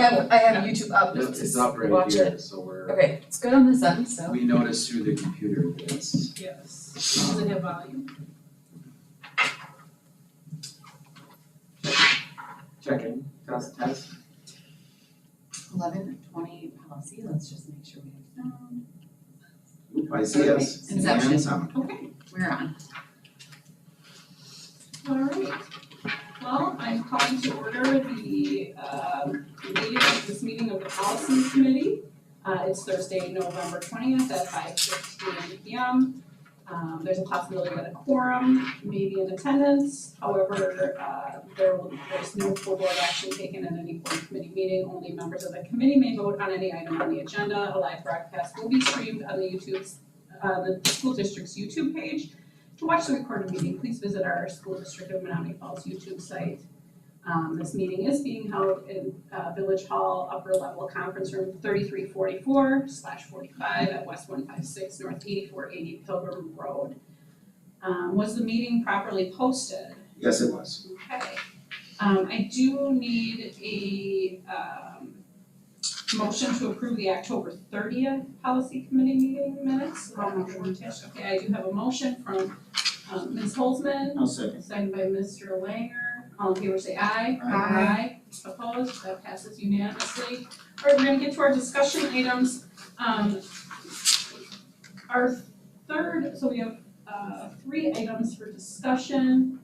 I have YouTube up, just It's to up right watch here, it. so we're, Okay, it's good on this end, so. we noticed through the computer that it's, Yes. Does it have volume? checking, test. 11:20 policy, let's just make sure we have sound. Oop, I see us, Inception. and sound. Okay, We're on. all right. Well, I'm calling to order the meeting of this meeting of the policy committee. It's Thursday, November 20th at 5:15 p.m. There's a possibility that a quorum may be in attendance. However, there's no full board action taken in any board committee meeting. Only members of the committee may vote on any item on the agenda. A live broadcast will be streamed on the school district's YouTube page. To watch the recorded meeting, please visit our school district of Menominee Falls YouTube site. This meeting is being held in Village Hall, upper level conference room 3344/45 at West 156 North 8480 Pilgrim Road. Was the meeting properly posted? Yes, it was. Okay. I do need a motion to approve the October 30th policy committee meeting minutes. Okay, I do have a motion from Ms. Holzman. I'll second. Second by Mr. Langer. All in favor say aye. Aye. Opposed? That passes unanimously. All right, we're gonna get to our discussion items. Our third, so we have 3 items for discussion.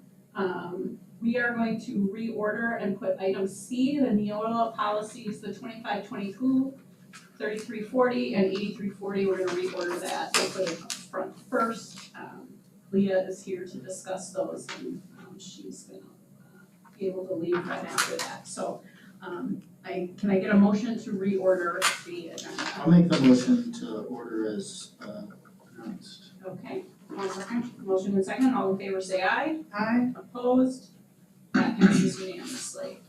We are going to reorder and put item C, the Neola policies, the 2522, 3340, and 8340. We're gonna reorder that and put it up front first. Leah is here to discuss those, and she's gonna be able to leave right after that. So, can I get a motion to reorder the agenda? I'll make the motion to order as announced. Okay, 1 second. Motion and second. All in favor say aye. Aye. Opposed? That passes unanimously.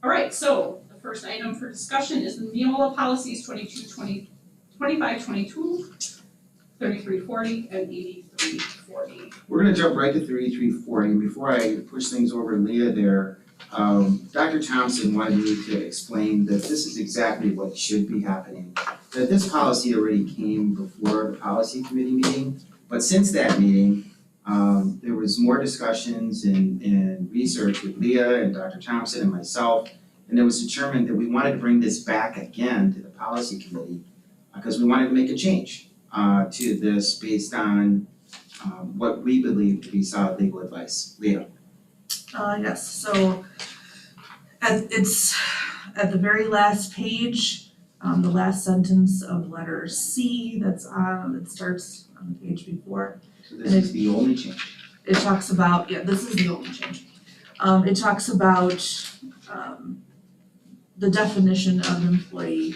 All right, so the first item for discussion is the Neola policies 2522, 3340, and 8340. We're gonna jump right to 3340, and before I push things over to Leah there, Dr. Thompson wanted me to explain that this is exactly what should be happening. That this policy already came before the policy committee meeting, but since that meeting, there was more discussions and research with Leah and Dr. Thompson and myself, and it was determined that we wanted to bring this back again to the policy committee, because we wanted to make a change to this based on what we believe to be solid legal advice. Leah? Yes, so it's at the very last page, the last sentence of letter C that's it starts on the page before. So this is the only change. It talks about, this is the only change. It talks about the definition of employee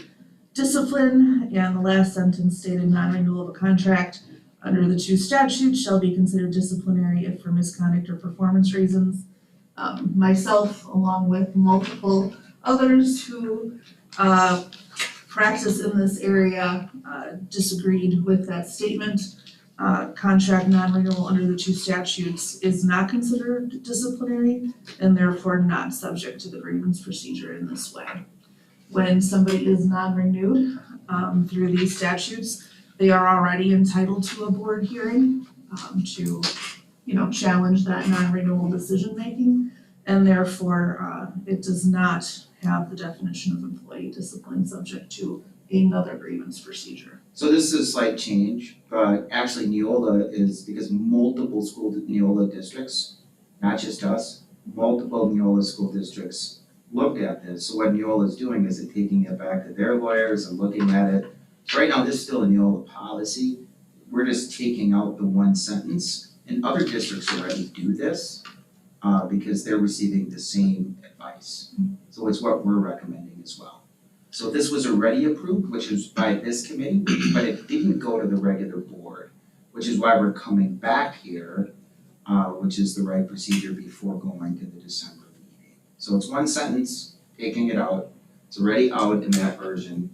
discipline, and the last sentence stated non-renewal of a contract under the 2 statutes shall be considered disciplinary if for misconduct or performance reasons. Myself, along with multiple others who practice in this area, disagreed with that statement. Contract non-renewal under the 2 statutes is not considered disciplinary and therefore not subject to the grievance procedure in this way. When somebody is non-renewed through these statutes, they are already entitled to a board hearing to, challenge that non-renewal decision-making, and therefore it does not have the definition of employee discipline subject to another grievance procedure. So this is a slight change, but actually Neola is, because multiple school Neola districts, not just us, multiple Neola school districts looked at this. So what Neola is doing is it taking it back to their lawyers and looking at it. Right now, this is still a Neola policy. We're just taking out the one sentence, and other districts already do this because they're receiving the same advice. So it's what we're recommending as well. So this was already approved, which is by this committee, but it didn't go to the regular board, which is why we're coming back here, which is the right procedure before going to the December meeting. So it's one sentence, taking it out. It's already out in that version.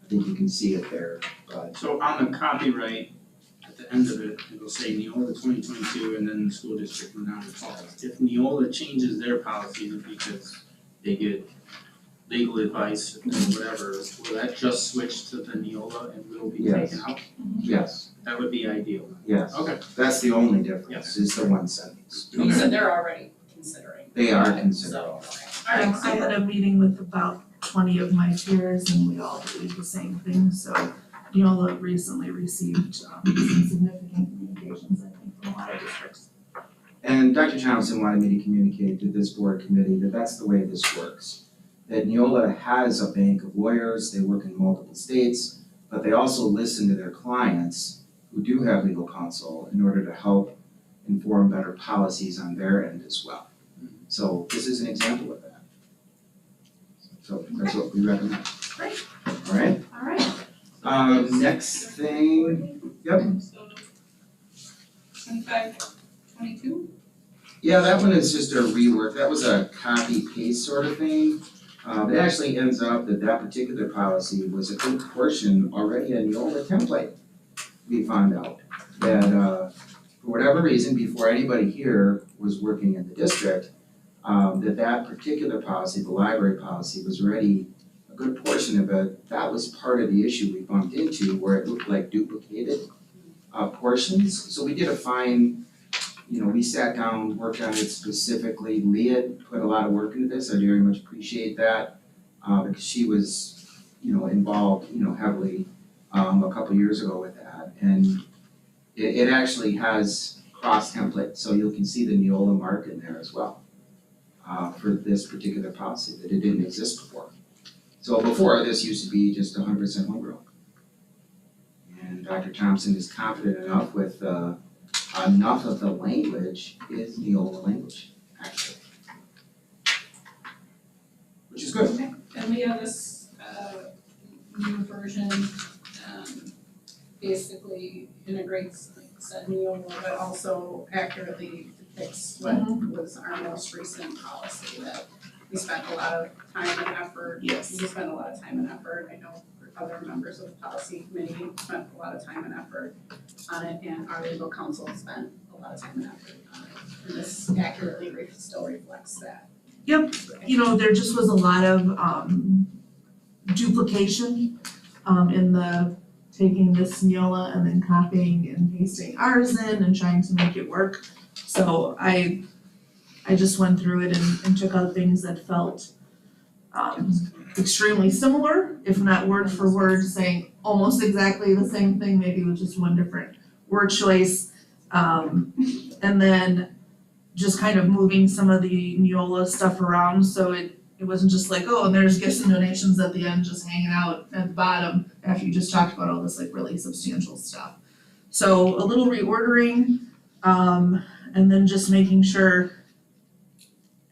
I think you can see it there, but So on the copyright, at the end of it, it'll say Neola 2022 and then the school district Menominee Falls. If Neola changes their policies because they get legal advice and whatever, will that just switch to the Neola and will be Yes. taken out? Yes, That would be ideal. yes. Okay. That's the only difference, is the one sentence. You said they're already considering. They are that, considering. So, okay. Alright, I had a meeting with about 20 of my peers and we all believe the same thing, so Neola recently received some significant communications, I think, from a lot of districts. And Dr. Thompson wanted me to communicate to this board committee that that's the way this works. That Neola has a bank of lawyers, they work in multiple states, but they also listen to their clients who do have legal counsel in order to help inform better policies on their end as well. So this is an example of that. So that's what we recommend. Great. Alright, Alright. next thing, yep. So 25, 22? Yeah, that one is just a rework, that was a copy paste sort of thing. It actually ends up that that particular policy was a good portion already a Neola template. We found out that for whatever reason, before anybody here was working in the district, that particular policy, the library policy, was already a good portion of it. That was part of the issue we bumped into where it looked like duplicated portions. So we did a fine, we sat down, worked on it specifically. Leah put a lot of work into this, I very much appreciate that, because she was, involved, heavily, a couple years ago with that. And it actually has cross template, so you can see the Neola mark in there as well, for this particular policy, that it didn't exist before. So before, this used to be just 100% homegrown. And Dr. Thompson is confident enough with, enough of the language is Neola language, actually. Which is good. And we have this new version, basically integrates, like I said, Neola, but also accurately depicts what was our most recent policy that we spent a lot of time and effort. Yes. We spent a lot of time and effort, I know other members of the policy committee spent a lot of time and effort on it, and our legal counsel spent a lot of time and effort on it. And this accurately still reflects that. Yep. There just was a lot of duplication in the taking this Neola and then copying and pasting ours in and trying to make it work. So I just went through it and took out things that felt extremely similar, if not word for word, saying almost exactly the same thing, maybe with just one different word choice. And then just kind of moving some of the Neola stuff around, so it wasn't just like, oh, and there's gifts and donations at the end just hanging out at the bottom after you just talked about all this like really substantial stuff. So a little reordering, and then just making sure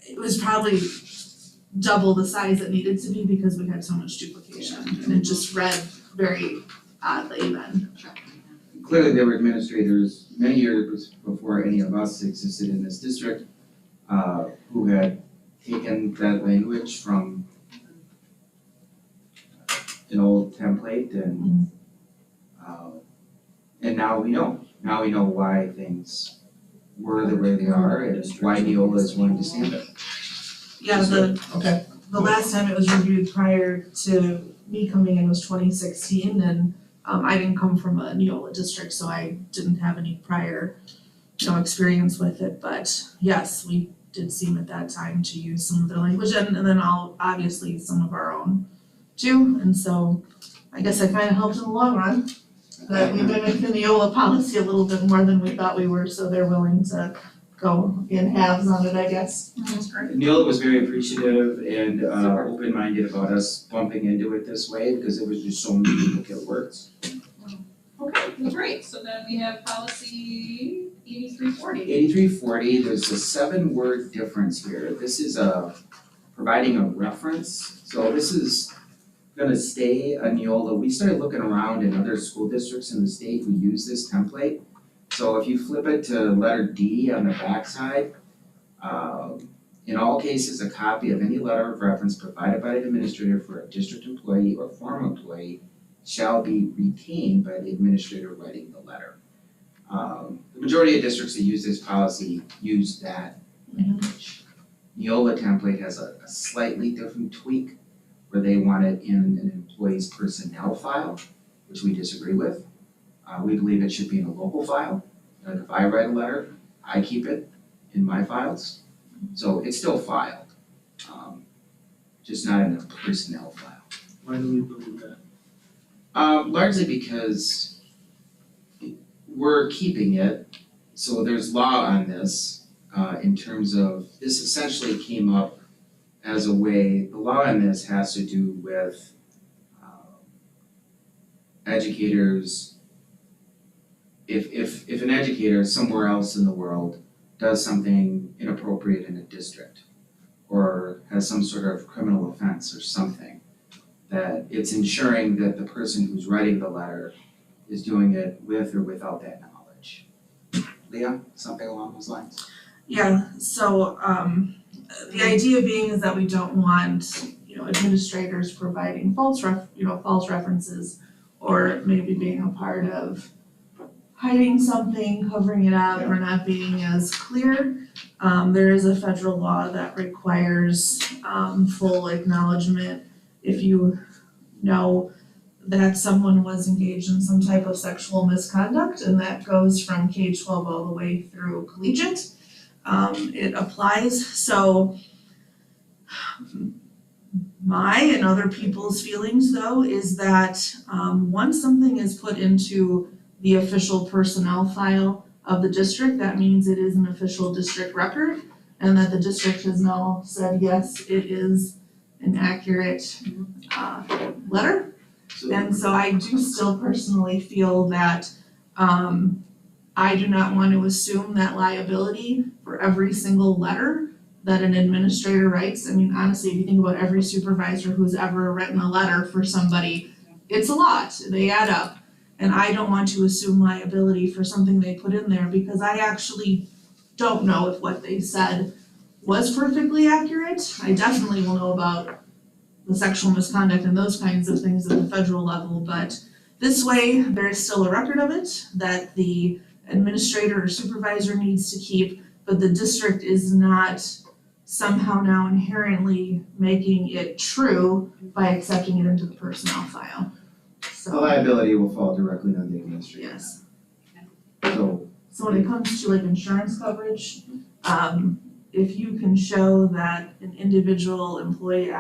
it was probably double the size it needed to be because we had so much duplication, and it just read very oddly then. Clearly, there were administrators many years before any of us existed in this district, who had taken that language from an old template and now we know. Now we know why things were the way they are and why Neola is willing to stand it. Yeah, Okay. the last time it was reviewed prior to me coming in was 2016, and I didn't come from a Neola district, so I didn't have any prior, experience with it, but yes, we did seem at that time to use some of their language and then obviously some of our own too, and so I guess it kind of helped in the long run that we mimicked the Neola policy a little bit more than we thought we were, so they're willing to go in halves on it, I guess. That's great. Neola was very appreciative and open-minded about us bumping into it this way because there was just so many duplicate words. Okay, well, great, so then we have policy 8340. 8340, there's a 7-word difference here. This is providing a reference. So this is gonna stay a Neola. We started looking around in other school districts in the state who use this template. So if you flip it to letter D on the backside, in all cases, a copy of any letter of reference provided by an administrator for a district employee or former employee shall be retained by the administrator writing the letter. The majority of districts that use this policy use that language. Neola template has a slightly different tweak. where they want it in an employee's personnel file, which we disagree with. We believe it should be in a local file. Like if I write a letter, I keep it in my files. So it's still filed, just not in a personnel file. Why do we believe that? Largely because we're keeping it, so there's law on this, in terms of, this essentially came up as a way, the law on this has to do with educators. If an educator somewhere else in the world does something inappropriate in a district, or has some sort of criminal offense or something, that it's ensuring that the person who's writing the letter is doing it with or without that knowledge. Leah, something along those lines? Yeah, so the idea being is that we don't want, administrators providing false references, or maybe being a part of hiding something, covering it up, or not being as clear. There is a federal law that requires full acknowledgement if you know that someone was engaged in some type of sexual misconduct, and that goes from K-12 all the way through collegiate. It applies, so my and other people's feelings though is that once something is put into the official personnel file of the district, that means it is an official district record, and that the district has now said, yes, it is an accurate letter. And so I do still personally feel that I do not want to assume that liability for every single letter that an administrator writes. I mean, honestly, if you think about every supervisor who's ever written a letter for somebody, it's a lot, they add up. And I don't want to assume liability for something they put in there, because I actually don't know if what they said was perfectly accurate. I definitely will know about the sexual misconduct and those kinds of things at the federal level, but this way, there is still a record of it that the administrator or supervisor needs to keep, but the district is not somehow now inherently making it true by accepting it into the personnel file. The So, liability will fall directly on the administrator. yes. So, So when it comes to like insurance coverage, if you can show that an individual employee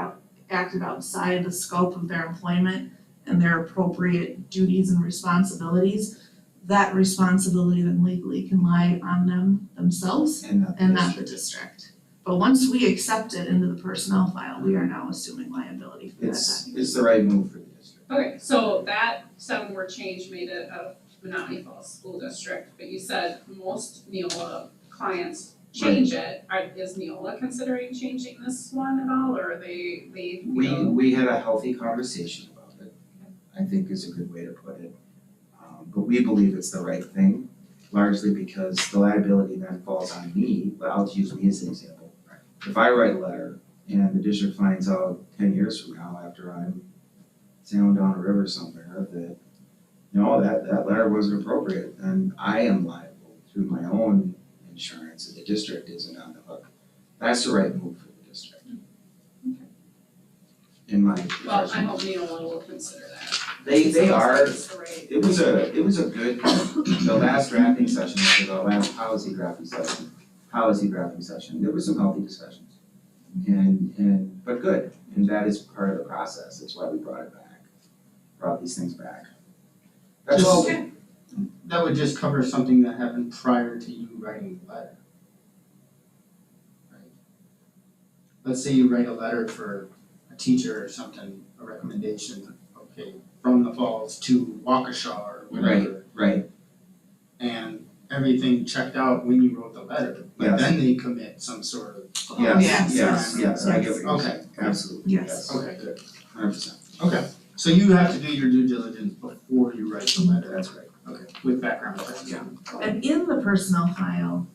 acted outside the scope of their employment and their appropriate duties and responsibilities, that responsibility then legally can lie on themselves and not the and not the district. district. But once we accept it into the personnel file, we are now assuming liability for that document. It's the right move for the district. Okay, so that 7-word change made it a Menominee Falls School District, but you said most Neola clients change it. Is Neola considering changing this one at all, or are they feel? We had a healthy conversation about it, I think is a good way to put it. But we believe it's the right thing, largely because the liability then falls on me, but I'll use me as an example. If I write a letter and the district finds out 10 years from now, after I'm sailing down a river somewhere, that, that letter wasn't appropriate, then I am liable through my own insurance, and the district isn't on the hook. That's the right move for the district. In my Well, I profession. hope Neola will consider that. They are, It's the right- it was a good, the last drafting session, which was our last policy drafting session, there were some healthy discussions. But good, and that is part of the process, that's why we brought these things back. That's all. Okay. That would just cover something that happened prior to you writing the letter. Right? Let's say you write a letter for a teacher or something, a recommendation, okay, from the Falls to Waukesha or whatever. Right, And everything checked out when you wrote the letter, but Yes. then they commit some sort of. yes, I get what you're Okay. saying, absolutely, Yes. yes, Okay, good. 100%, Okay, so you have to do your due diligence before you write the letter. that's right. Okay, with background checks. Yeah. And in the personnel file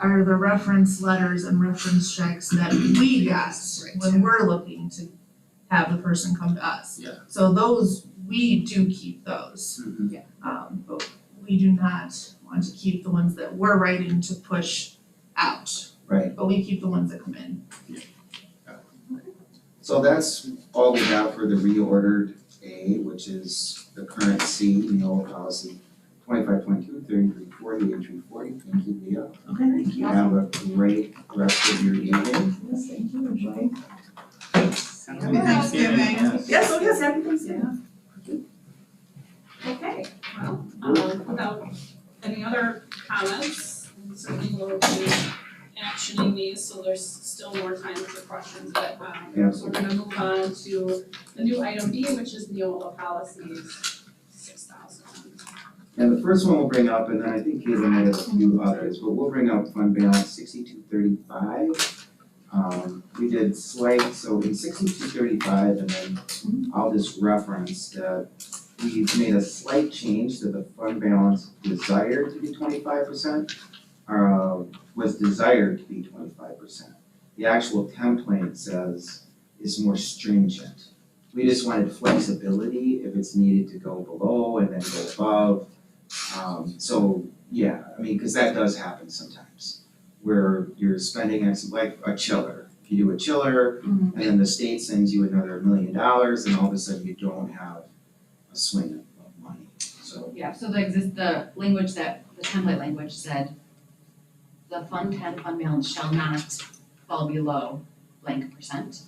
are the reference letters and reference checks that we got when we're looking to have the person come to us. Yeah. So those, we do keep those. Mhm. But we do not want to keep the ones that we're writing to push out. Right. But we keep the ones that come in. So that's all we have for the reordered A, which is the current C, Neola policy 25.2, 3340, and 340. Thank you, Leah. Okay, thank you. Have a great rest of your evening. Yes, thank you, enjoy. Happy Thanksgiving. Yes, oh yes, happy Thanksgiving. Okay, well, without any other comments, certainly we'll be actioning these, so there's still more time for questions, but so we're gonna move on to the new item B, which is Neola policies 6,000. And the first one we'll bring up, and then I think Caitlin might have a few others, but we'll bring up fund balance 6235. We did slight, so in 6235, and then I'll just reference that we've made a slight change to the fund balance desired to be 25%, was desired to be 25%. The actual template says is more stringent. We just wanted flexibility if it's needed to go below and then go above. So yeah, I mean, cause that does happen sometimes, where you're spending X, like a chiller. If you do a chiller, and then the state sends you another $1 million, and all of a sudden you don't have a swing of money, so. Yeah, so the language that, the template language said, the Fund 10 fund balance shall not fall below blank percent.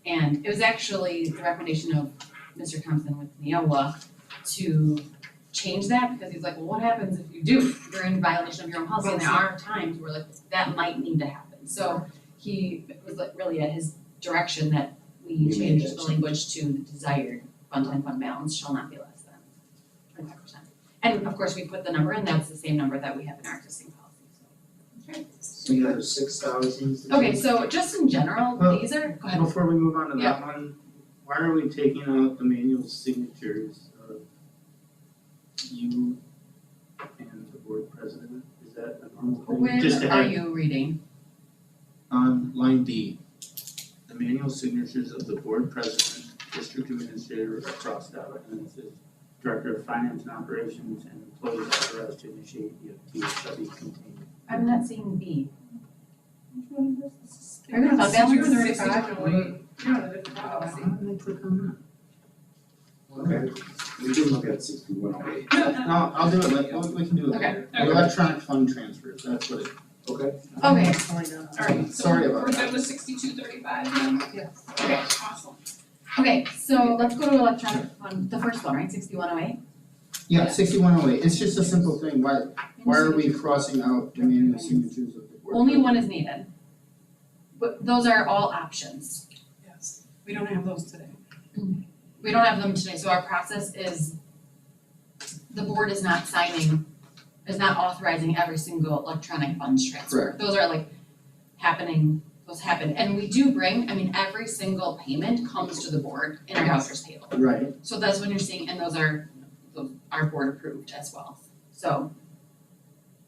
And it was actually the recommendation of Mr. Thompson with Neola to change that, because he's like, well, what happens if you do, you're in violation of your own policy, and there are times where like, that might need to happen. So he was like really at his direction that we You made changed that the language to the desired Fund 10 fund balance shall not be less than 25%. And of course, we put the number in, that's the same number that we have in our existing policy, so. Any other 6,000s? Okay, so just in general, Well, these are, go ahead. Before we move on to that one, why are we taking out the manual signatures of you and the board president? Is that a normal thing? Just to Where are have you reading? on line D, the manual signatures of the board president, district administrator are crossed out, and it says director of finance and operations and employees authorized to initiate EFT shall be contained. I'm not seeing B. Which one is this? Are you gonna fund balance? 65? You're on a different policy. How did I click on Okay, we can look at 6108. that? No, I'll do it, we can do it Okay. later. Electronic fund transfers, that's what it. Okay. Okay, Alright, so Sorry about we're that. good with 6235 then? Yes. Okay, awesome. okay, so let's go to electronic fund, the first one, right, 6108? Yeah, 6108, it's just a simple thing, why are we crossing out the manual signatures of the board? Only one is needed. But those are all options. Yes, we don't have those today. We don't have them today, so our process is, the board is not signing, is not authorizing every single electronic funds transfer. Correct. Those are like happening, those happen, and we do bring, I mean, every single payment comes to the board in our vouchers payable. Right, So that's when you're seeing, and those are board approved as well, so.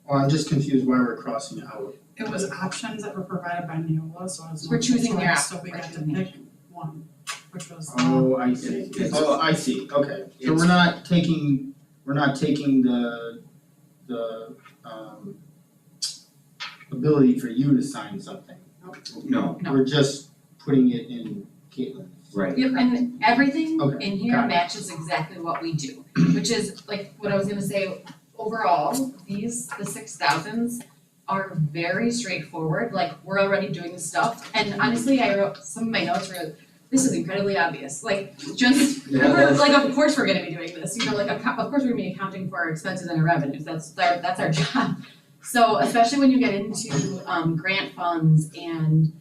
well, I'm just confused why we're crossing out. It was options that were provided by Neola, so it was We're choosing your so we got to option. pick one, which was. Oh, I see, It's- oh, I see, okay, so it's- we're not taking ability for you to sign something, No, No. we're just putting it in Caitlin's. right. Yep, and everything Okay, in here got it. matches exactly what we do, which is like what I was gonna say, overall, the 6,000s are very straightforward, like we're already doing the stuff, and honestly, I wrote, some of my notes were, this is incredibly obvious, like, just, like, of course we're gonna be doing this, you know, like, of course we're gonna be accounting for our expenses and our revenues, that's our job. So especially when you get into grant funds and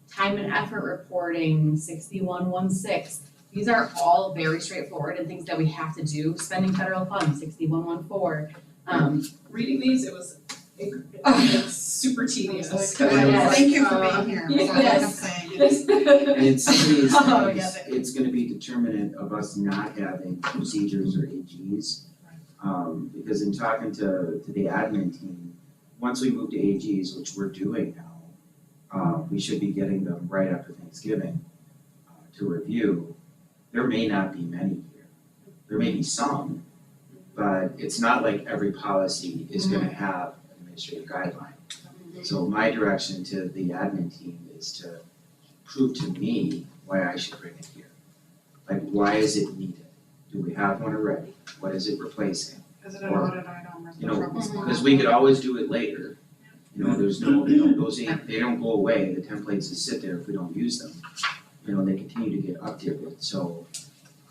time and effort reporting, 6116, these are all very straightforward and things that we have to do, spending federal funds, 6114. Reading these, it was it's super tedious. Yes. Thank you for being here, that's all I can Yes. say. And some of these Oh, things, yeah. it's gonna be determinant of us not having procedures or AGs. Because in talking to the admin team, once we move to AGs, which we're doing now, we should be getting them right after Thanksgiving to review. There may not be many here. There may be some, but it's not like every policy is gonna have an administrative guideline. So my direction to the admin team is to prove to me why I should bring it here. Like, why is it needed? Do we have one already? What is it replacing? Is it an Or, audit item or is it you know, trouble spot? Because we could always do it later. You know, there's no, those ain't, they don't go away, the templates just sit there if we don't use them. You know, they continue to get updated, so,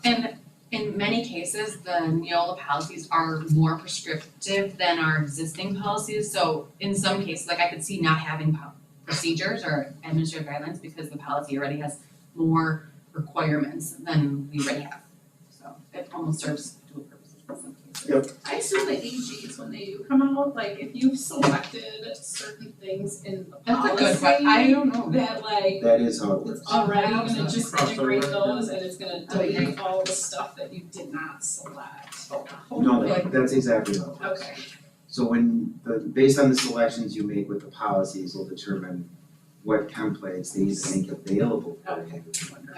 And in many cases, the Neola policies are more prescriptive than our existing policies. So in some cases, like I could see not having procedures or administrative guidelines because the policy already has more requirements than we already have. So it almost serves dual purposes in some cases. I assume the AGs, when they do come out, like if you've selected certain things in the That's a policy, good, but I don't know. that like that is how it works. it's already gonna It's just crossover. integrate those and it's gonna Oh, yeah. delete all the stuff that you did not select. No, that's exactly how it works. Okay, So based on the selections you make with the policies will determine what templates they even make available for you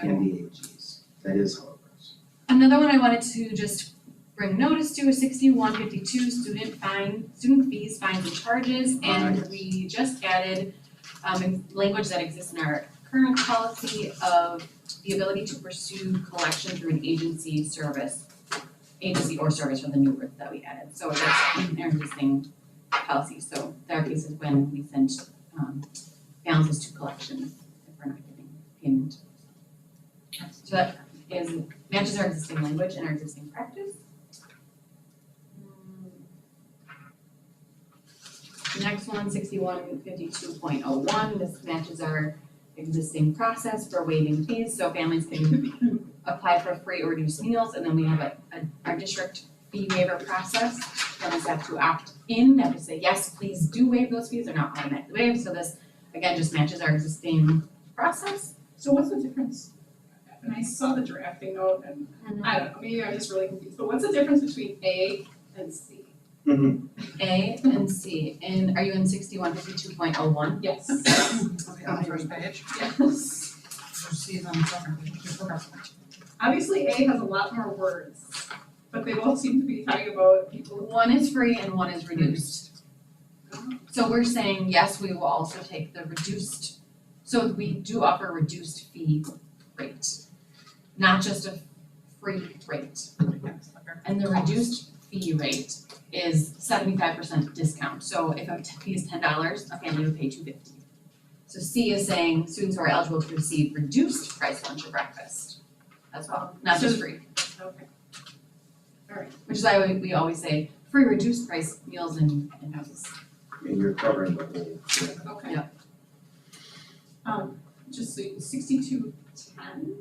in the AGs. That is how it works. Another one I wanted to just bring notice to is 6152 student fees, fines and charges. And Right. we just added language that exists in our current policy of the ability to pursue collection through an agency or service for the new word that we added. So that's in our existing policy. So there are cases when we send balances to collection if we're not getting payment. So that matches our existing language and our existing practice. Next one, 6152.01, this matches our existing process for waiving fees, so families can apply for free or reduced meals, and then we have our district fee waiver process. Families have to opt in, have to say, yes, please do waive those fees, they're not automatically waived, so this, again, just matches our existing process. so what's the difference? And I saw the drafting note and I don't know, maybe I'm just really confused, but what's the difference between A and C? A and C, and are you in 6152.01? Yes. Okay, on the first page, Yes. or see it on the second page, you forgot. Obviously, A has a lot more words, but they both seem to be talking about people. One is free and one is reduced. So we're saying, yes, we will also take the reduced, so we do offer a reduced fee rate, not just a free rate. Yes, okay. And the reduced fee rate is 75% discount, so if a fee is $10, a family would pay $2.50. So C is saying students who are eligible to receive reduced price lunch or breakfast as well, not just free. Okay. Which is why we always say free reduced price meals and houses. And you're covering the whole thing. Okay. Yeah. Just so 6210,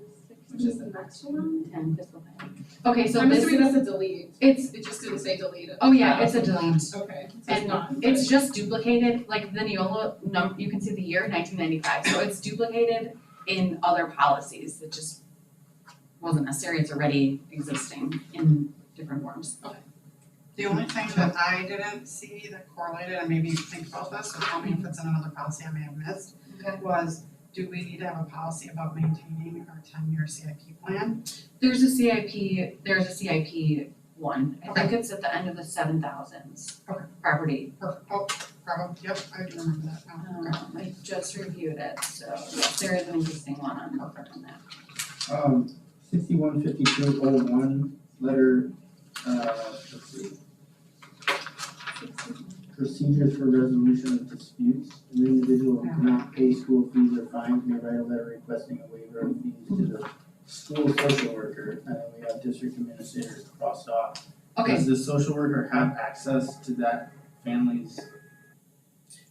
which is the next one. 10 fiscal plan. Okay, so I'm this assuming is, that's a delete. it's, It just didn't say delete. oh yeah, it's a delete. Okay, so it's And not. it's just duplicated, like the Neola you can see the year 1995, so it's duplicated in other policies. It just wasn't necessary, it's already existing in different forms. The only thing that I didn't see that correlated, and maybe you think about this, so tell me if it's in another policy I may have missed, Okay. was do we need to have a policy about maintaining our 10-year CIP plan? There's a CIP one, I think it's at the end of the 7000s. Okay. Property. Perfect, oh, probably, yep, I do remember that now, okay. I just reviewed it, so yes, there is an existing one on that. 615201, letter, let's see. Procedures for resolution of disputes. An individual who cannot pay school fees or fines may write a letter requesting a waiver of fees to the school social worker, and then we have district administrators crossed off. Okay, Does the social worker have access to that family's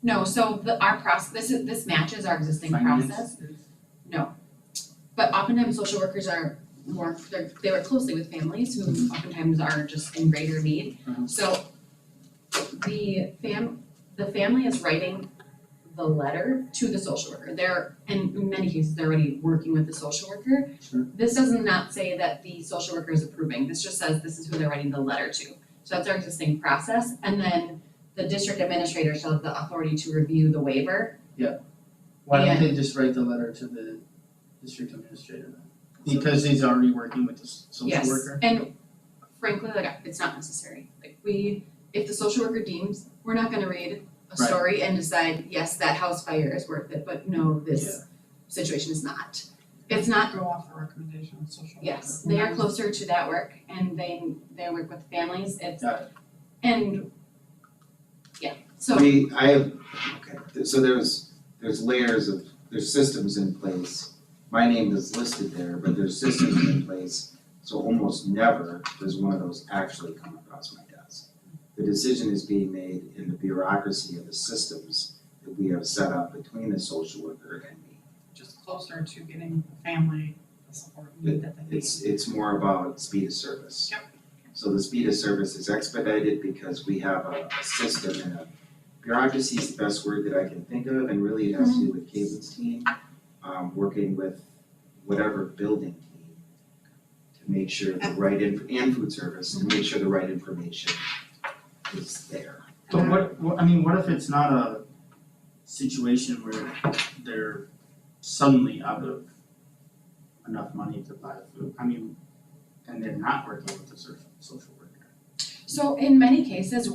no, so our process, this matches our existing finances? process. But oftentimes social workers are they work closely with families who oftentimes are just in greater need. Mhm. So the family is writing the letter to the social worker. And in many cases, they're already working with the social worker. Sure. This does not say that the social worker is approving. This just says this is who they're writing the letter to. So that's our existing process. And then the district administrator shall have the authority to review the waiver. Why don't they just write the letter to the district administrator then? Because he's already working with the social worker? Yes, and frankly, like, it's not necessary. Like, if the social worker deems, we're not gonna read a Right. story and decide, yes, that house fire is worth it, but no, this situation is not. It's not, Go off the recommendation of social worker. yes, they are closer to that work and they work with families, it's, Got it. and, yeah, so, So there's layers of, there's systems in place. My name is listed there, but there's systems in place, so almost never does one of those actually come across my desk. The decision is being made in the bureaucracy of the systems that we have set up between the social worker and me. Just closer to getting the family the support need that they need. It's more about speed of service. Yep. So the speed of service is expedited because we have a system and a bureaucracy is the best word that I can think of, and really it has to do with Caitlin's team, working with whatever building team to make sure the right and food service, to make sure the right information is there. But what if it's not a situation where they're suddenly out of enough money to buy food? And they're not working with the social worker. so in many cases,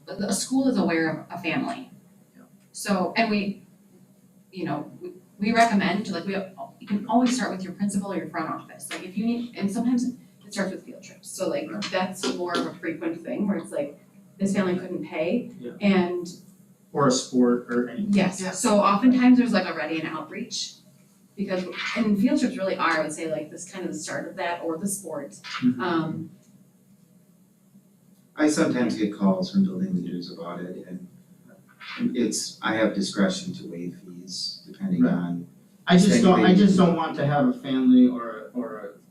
the school is aware of a family. Yeah. So, and we recommend, like, you can always start with your principal or your front office, like, if you need, and sometimes it starts with field trips, so like, that's more of a frequent thing, where it's like, this family couldn't pay, Yeah. and Or a sport or anything. yes, Yes. so oftentimes there's like a ready and outreach. Because, and field trips really are, I would say, like, this kind of the start of that, or the sport, Mhm. I sometimes get calls from building leaders about it, and I have discretion to waive fees depending Right. on, I just don't want to have a family or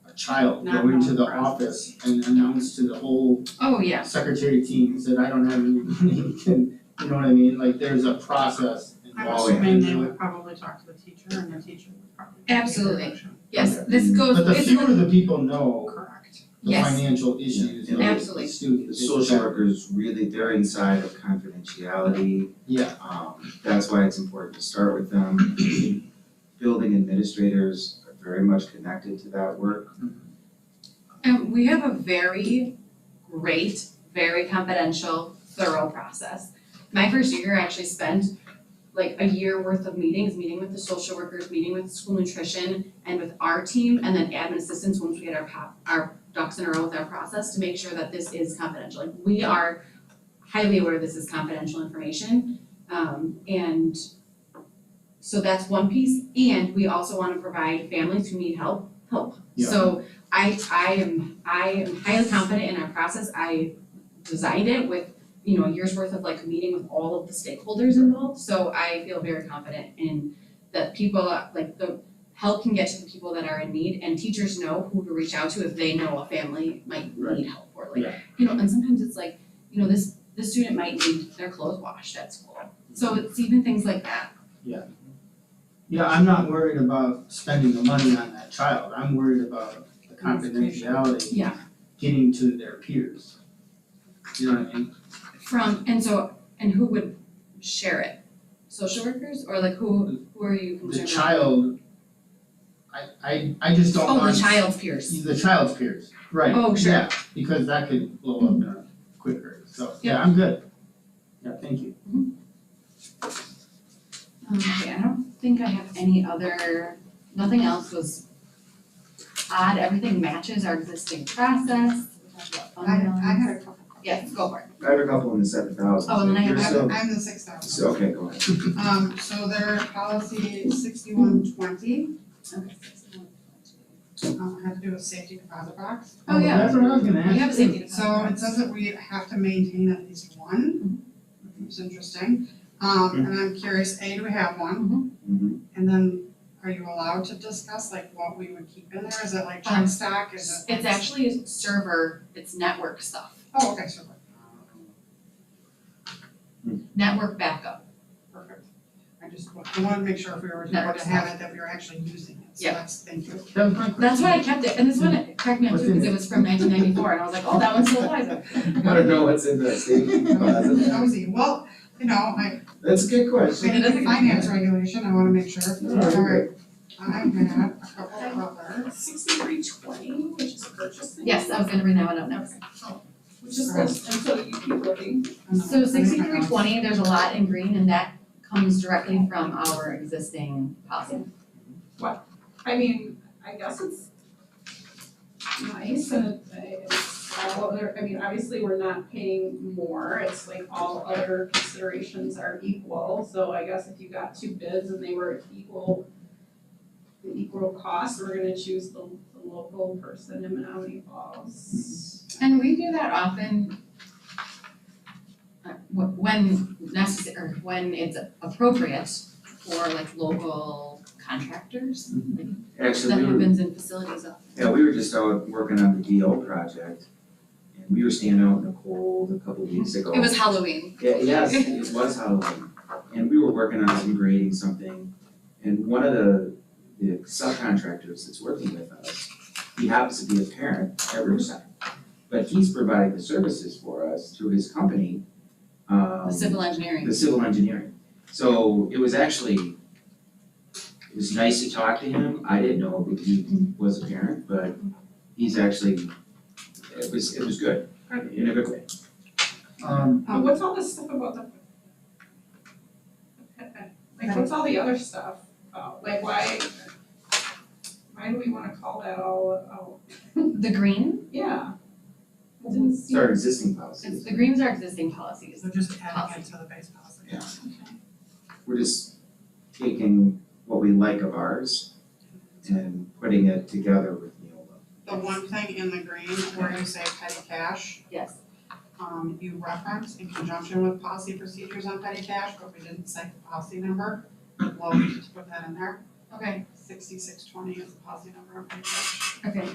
a child Not go into known the presence. office and announce to the whole oh, yeah, secretary team that I don't have any money, and, you know what I mean? Like, there's a process I'm involved. assuming they would probably talk to the teacher and the teacher would probably. make a Absolutely. motion. yes, this goes, But the it's fewer like, the people know Correct. the Yes. financial issues of Absolutely. the student. the social workers really, they're inside of confidentiality. Yeah, That's why it's important to start with them. Building administrators are very much connected to that work. and we have a very great, very confidential, thorough process. My first year, I actually spent like a year worth of meetings, meeting with the social workers, meeting with school nutrition, and with our team, and then admin assistants once we had our ducks in a row with our process to make sure that this is confidential. Like, we are highly aware this is confidential information, and so that's one piece, and we also wanna provide families who need help. Yeah. So I am highly confident in our process. I designed it with, a year's worth of like meeting with all of the stakeholders involved, so I feel very confident in that people, like, the help can get to the people that are in need, and teachers know who to reach out to if they know a family might Right. need help, or like, Yeah. and sometimes it's like, this student might need their clothes washed at school. So it's even things like that. yeah, I'm not worried about spending the money on that child, I'm worried about the confidentiality. Yeah. Getting to their peers. You know what I mean? And who would share it? Social workers, or like who are you concerned The about? child, I just don't Oh, want. the child's peers. The child's peers, right, Oh, sure. yeah, because that could blow up in a quick hurry, so, yeah, I'm good. Yeah, thank you. Okay, I don't think I have any other, nothing else was odd, everything matches our existing process. We talked about fund I balance. had a couple. Yes, go for it. I have a couple in the 7,000. Oh, and then I have- You're still- I'm the 6,000. So, okay, go ahead. So their policy 6120, Okay. had to do with safety deposit box. Oh, yeah, That's what I was gonna ask. we have a safety deposit. So it says that we have to maintain at least one, which is interesting. And I'm curious, A, do we have one? Mhm. And then are you allowed to discuss like what we would keep in there? Is it like check stock? Is it? It's actually a server, it's network stuff, Oh, okay, super. network backup. Perfect. I wanted to make sure if we were Network to have it, that we were actually using it. So Yeah. thank you. That was my question. That's why I kept it, and this one cracked me up too, because it was from 1994, and I was like, oh, that one's still alive. Wanna know what's in the safety deposit? Nosy. Well, That's a good we question. did a finance regulation, I wanna make sure. Alright. Alright, I had a couple of others. 6320, which is purchasing. Yes, I was gonna bring that one up next. Which is this, and so you keep looking. So 6320, there's a lot in green, and that comes directly from our existing policy. I mean, I guess it's nice and it's all other, I mean, obviously we're not paying more, it's like all other considerations are equal, so I guess if you got two bids and they were the equal cost, we're gonna choose the local person in Menominee Falls. And we do that often when necessary, or when it's appropriate for like local contractors. Actually, That we were, happens in facilities often. yeah, we were just out working on the DO project. And we were standing out in the cold a couple weeks ago. It was Halloween. Yeah, yes, it was Halloween, and we were working on some grading something, and one of the subcontractors that's working with us, he happens to be a parent at Riverside. But he's providing the services for us through his company, The civil engineering. the civil engineering. So it was actually, it was nice to talk to him, I didn't know that he was a parent, but he's actually, it was good, in a good way. What's all this stuff about the, like, what's all the other stuff about, like, why do we wanna call that all out? The green, Yeah. It didn't It's seem. our existing policies. the greens are existing policies. So just adding it to the base policy. Yeah. We're just taking what we like of ours and putting it together with Neola. The one thing in the green where you say petty cash, Yes. you reference in conjunction with policy procedures on petty cash, but we didn't cite the policy number. Well, we just put that in there. Okay, 6620 is the policy number on petty cash. okay.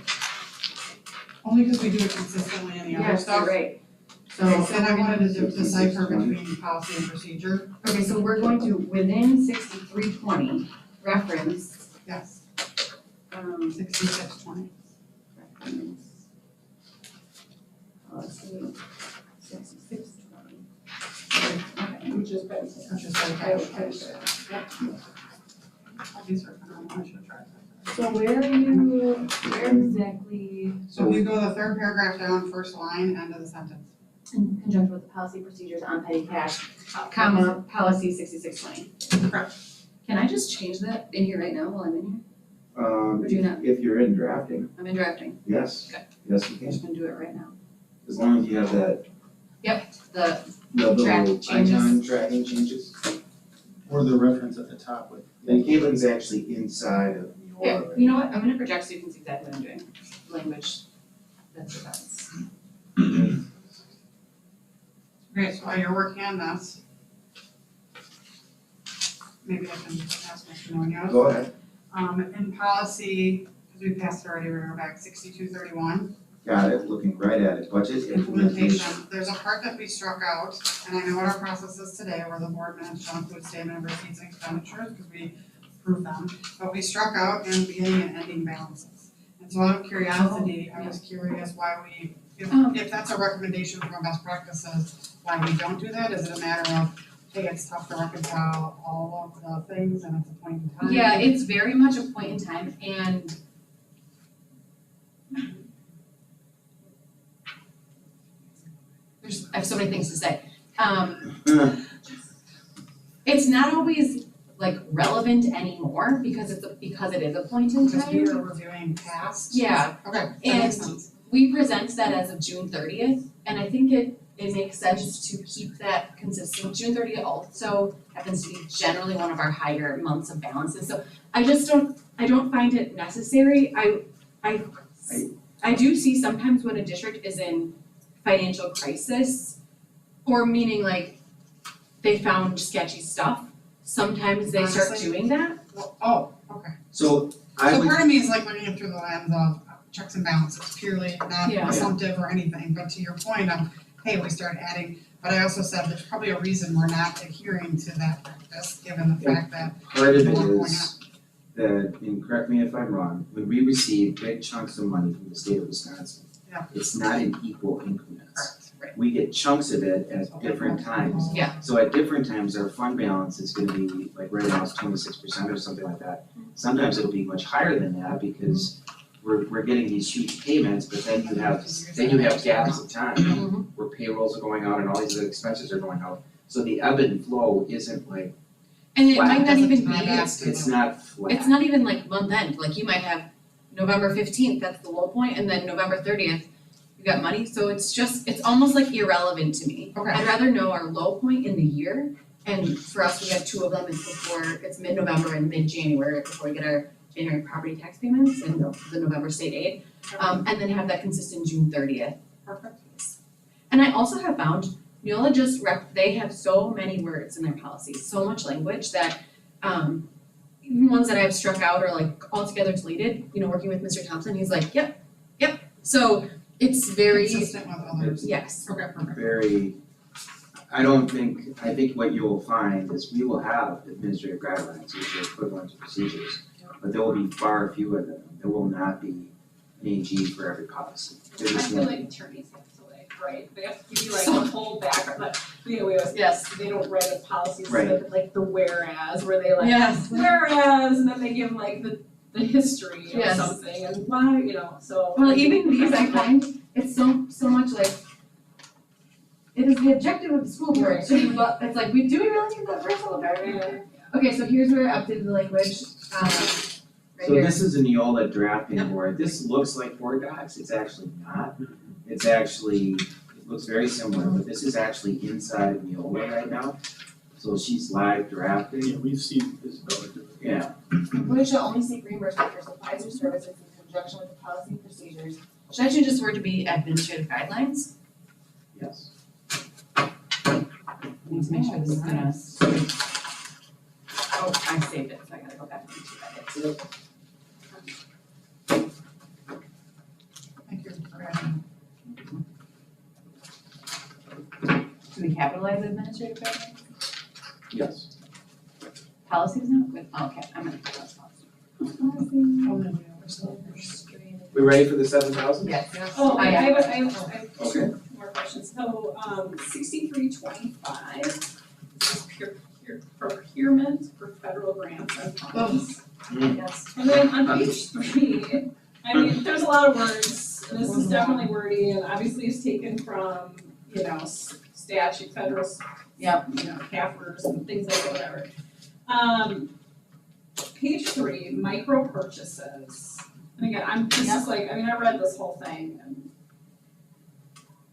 Only because we do it consistently in the other Yes, stuff. you're right. So, and I wanted to decipher between policy and procedure. Okay, so we're going to, within 6320, reference, Yes, 6620. 6620. Reference. Policy 6620. Okay. Which is better. Which is petty cash. All these are phenomenal, I should have tried that. So where exactly, So if you go the third paragraph down, first line, end of the sentence. in conjunction with the policy procedures on petty cash, comma, policy 6620? Correct. Can I just change that in here right now while I'm in here? Or do you not? If you're in drafting, I'm in drafting, yes, Okay. yes, you I'm can, just gonna do it right now. as long as you have that, The, the Track little changes. icon tracking changes. Or the reference at the top with. And Caitlin's actually inside of Neola yeah, right you know what, I'm gonna project so you can see exactly what I'm doing. Language, that's what that's. Okay, so while you're working on this, maybe I can ask Mr. Munoz. Go ahead. In policy, because we passed it already, remember back 6231, Got it, looking right at it, budget implementation. implementation, there's a part that we struck out, and I know what our process is today, where the board minutes shall include statement of receipts and expenditures, because we approved them, but we struck out in beginning and ending balances. And so out of curiosity, I was curious why we, if that's a recommendation from best practices, why we don't do that, is it a matter of, hey, it's tough to reconcile all of the things and it's a point in time? Yeah, it's very much a point in time and I have so many things to say. It's not always like relevant anymore because it is a point in Because we time. were reviewing past? Yeah, Okay, that makes And- sense. we present that as of June 30th, and I think it makes sense to keep that consistent. June 30th also happens to be generally one of our higher months of balances, so I don't find it necessary. I do see sometimes when a district is in financial crisis, or meaning like they found sketchy stuff, sometimes they start Honestly, doing that. Well, oh, okay. So I So would, part of me is like looking at through the lens of checks and balances, purely not Yeah. assumptive or anything, but to your point of, hey, we started adding, but I also said there's probably a reason we're not adhering to that practice, given the fact that part of it More going is that, and correct me if I'm wrong, when we receive big chunks of money from the state of Wisconsin, Yeah. it's not in equal increments. Right. We get chunks of it at different times. Yeah. So at different times, our fund balance is gonna be, like right now it's 26% or something like that. Sometimes it'll be much higher than that because we're getting these huge payments, but then you have gaps of time where payrolls are going out and all these other expenses are going out. So the ebb and flow isn't like, And it Flat. might not even be, It's not flat. it's not even like month end, like you might have November 15th, that's the low point, and then November 30th, you got money, so it's just, it's almost like irrelevant to me. Okay. I'd rather know our low point in the year, and for us, we have two of them, it's mid-November and mid-January before we get our January property tax payments and the November state aid, and then have that consistent June 30th. Perfect. And I also have found Neola they have so many words in their policies, so much language that even ones that I've struck out or like altogether deleted, working with Mr. Thompson, he's like, yep. So it's very, Consistent with others. yes, Okay, perfect. Very, I think what you will find is we will have administrative guidelines, which are equivalent to procedures, but there will be far fewer of them. There will not be an AG for every policy. There I just feel won't like attorneys have to right, they have to give you like a whole background, like, we always, yes, they don't write a policy, so Right. they like the whereas, where they like, yes. whereas, and then they give like the history of Yes. something and why, so. Well, even these I find, it's so much like, it is the objective of the school board to, but it's like, do we really need that first little paragraph? Okay, so here's where I updated the language, right So here. this is a Neola drafting board. This looks like Word docs, it's actually not. It's actually, it looks very similar, but this is actually inside of Neola right now. So she's live drafting. Yeah, we've seen this relatively. Yeah, We shall only seek reimbursement for supplies or services in conjunction with the policy and procedures. Should I change this word to be administrative guidelines? yes. I need to make sure this is gonna. Oh, I saved it, so I gotta go back and edit. Thank you for adding. Do we capitalize administrative guidelines? Yes. Policies now? Okay, I'm gonna put those policies. We ready for the 7,000? Yes. Oh, I- I have Okay. two more questions, so, 6325, this is procurement for federal grants and funds. Yes. And then on page 3, I mean, there's a lot of words, and this is definitely wordy, and obviously it's taken from, statute, federal, Yep. CAFRs and things like that, whatever. Page 3, micro purchases. And again, I read this whole thing and.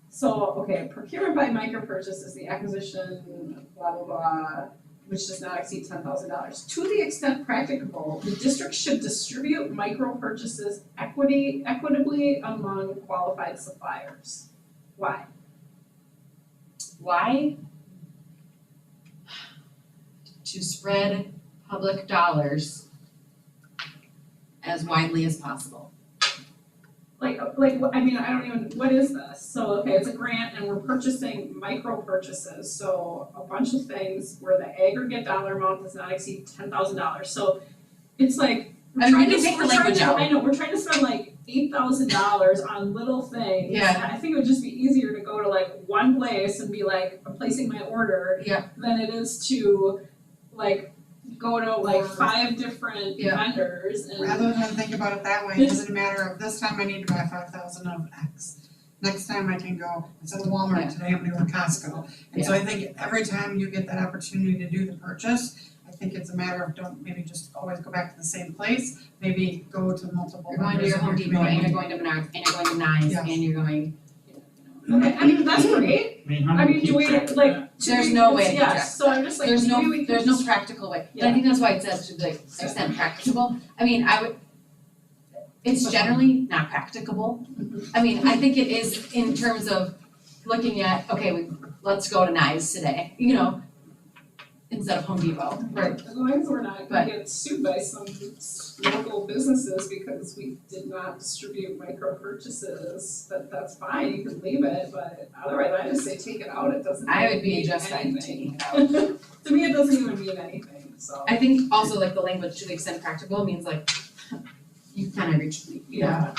So, okay, procurement by micro purchase is the acquisition, blah, blah, blah, which does not exceed $10,000. To the extent practicable, the district should distribute micro purchases equitably among qualified suppliers. Why? Why? To spread public dollars as widely as possible. I mean, I don't even, what is this? So, okay, it's a grant and we're purchasing micro purchases, so a bunch of things where the aggregate dollar amount does not exceed $10,000. So it's like, I mean, we can take the language out. I know, we're trying to spend like $8,000 on little things. Yeah. And I think it would just be easier to go to like one place and be like, I'm placing my order. Yeah. Than it is to like go to like 5 different Yeah. vendors and. Rather than think about it that way, is it a matter of this time I need to buy 5,000 of X? Next time I can go, instead of Walmart, Yeah. today I'm gonna go to Costco. And so I think every time you get that opportunity to do the purchase, I think it's a matter of don't maybe just always go back to the same place, maybe go to multiple You're going to vendors your in Home your Depot, and community. you're going to Menards, and you're going to Nines, Yes. and you're going, Okay, I mean, that's great. How I do mean, we do we, keep track of like, that? do There's we- no way to yes, project so I'm just like, there's maybe no, we could there's no just- practical way. And Yeah. I think that's why it says to the extent practicable. I mean, it's generally not practicable. I mean, I think it is in terms of looking at, okay, let's go to Nines today, instead of Home Depot. Right. As long as we're not But- gonna get sued by some local businesses because we did not distribute micro purchases, that's fine, you can leave it, but otherwise I just say take it out, it doesn't I would be mean just fine anything. taking it out. To me, it doesn't even mean anything, so. I think also like the language to the extent practical means like, you kind of reach, Yeah,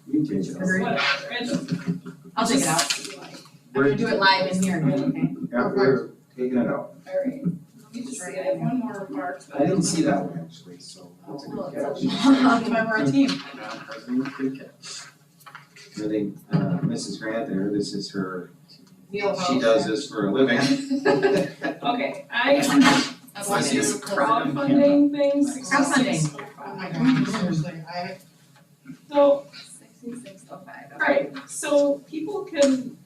You take it out. whatever, it doesn't. I'll take it out. just like, I'm gonna do it live in here again, okay? Yeah, we're taking it out. alright, let me just see, I have one more mark, but I didn't see that one actually, so that's a Well, good catch. it's Remember our team. Non-president, good catch. Really, Mrs. Grant there, this is her, Neil she House. does this for a living. Okay, I Bless you. This crowdfunding thing, 6605. Oh my god, seriously, So, 6605, okay. alright, so people can,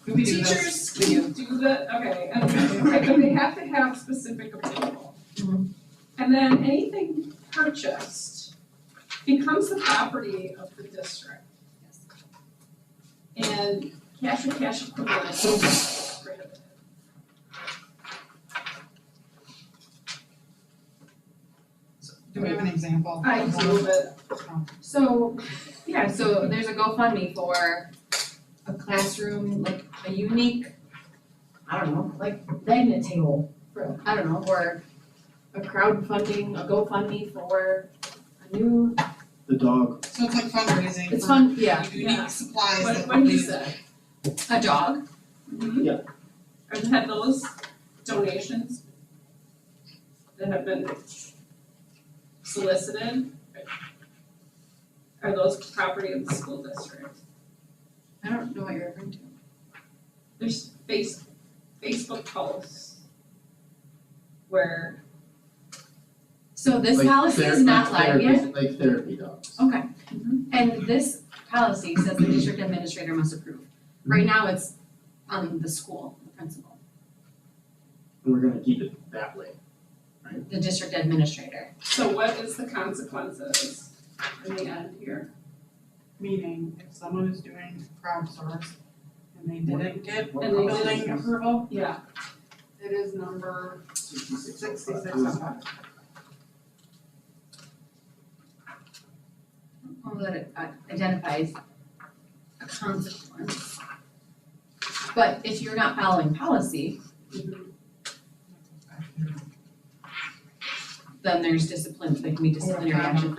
we do this. teachers do that, okay, and they have to have specific approval. Mhm. And then anything purchased becomes the property of the district. And cash or cash equivalent is prohibited. Do we have an example? I do, but So, yeah, so there's a GoFundMe for a classroom, like a unique, I don't know, like magnet table for, I don't know, or a crowdfunding, a GoFundMe for a new, The dog. So it's like fundraising it's for fun, yeah, unique supplies what, that what do you we- say? a dog. Yeah. Or have those donations that have been solicited, are those property of the school district? I don't know what you're referring to. There's Facebook posts where, So this Like policy is not live therapy- yet, Like therapy dogs. okay. And this policy says the district administrator must approve. Right now, it's on the school, the principal, And we're gonna keep it that way. the district administrator. so what is the consequences in the end here? Meaning, if someone is doing crowdsource and they didn't get And they building didn't- approval, Yeah, it is number 66. 6605. Well, that it identifies a consequence. But if you're not following policy, then there's discipline, there can be disciplinary action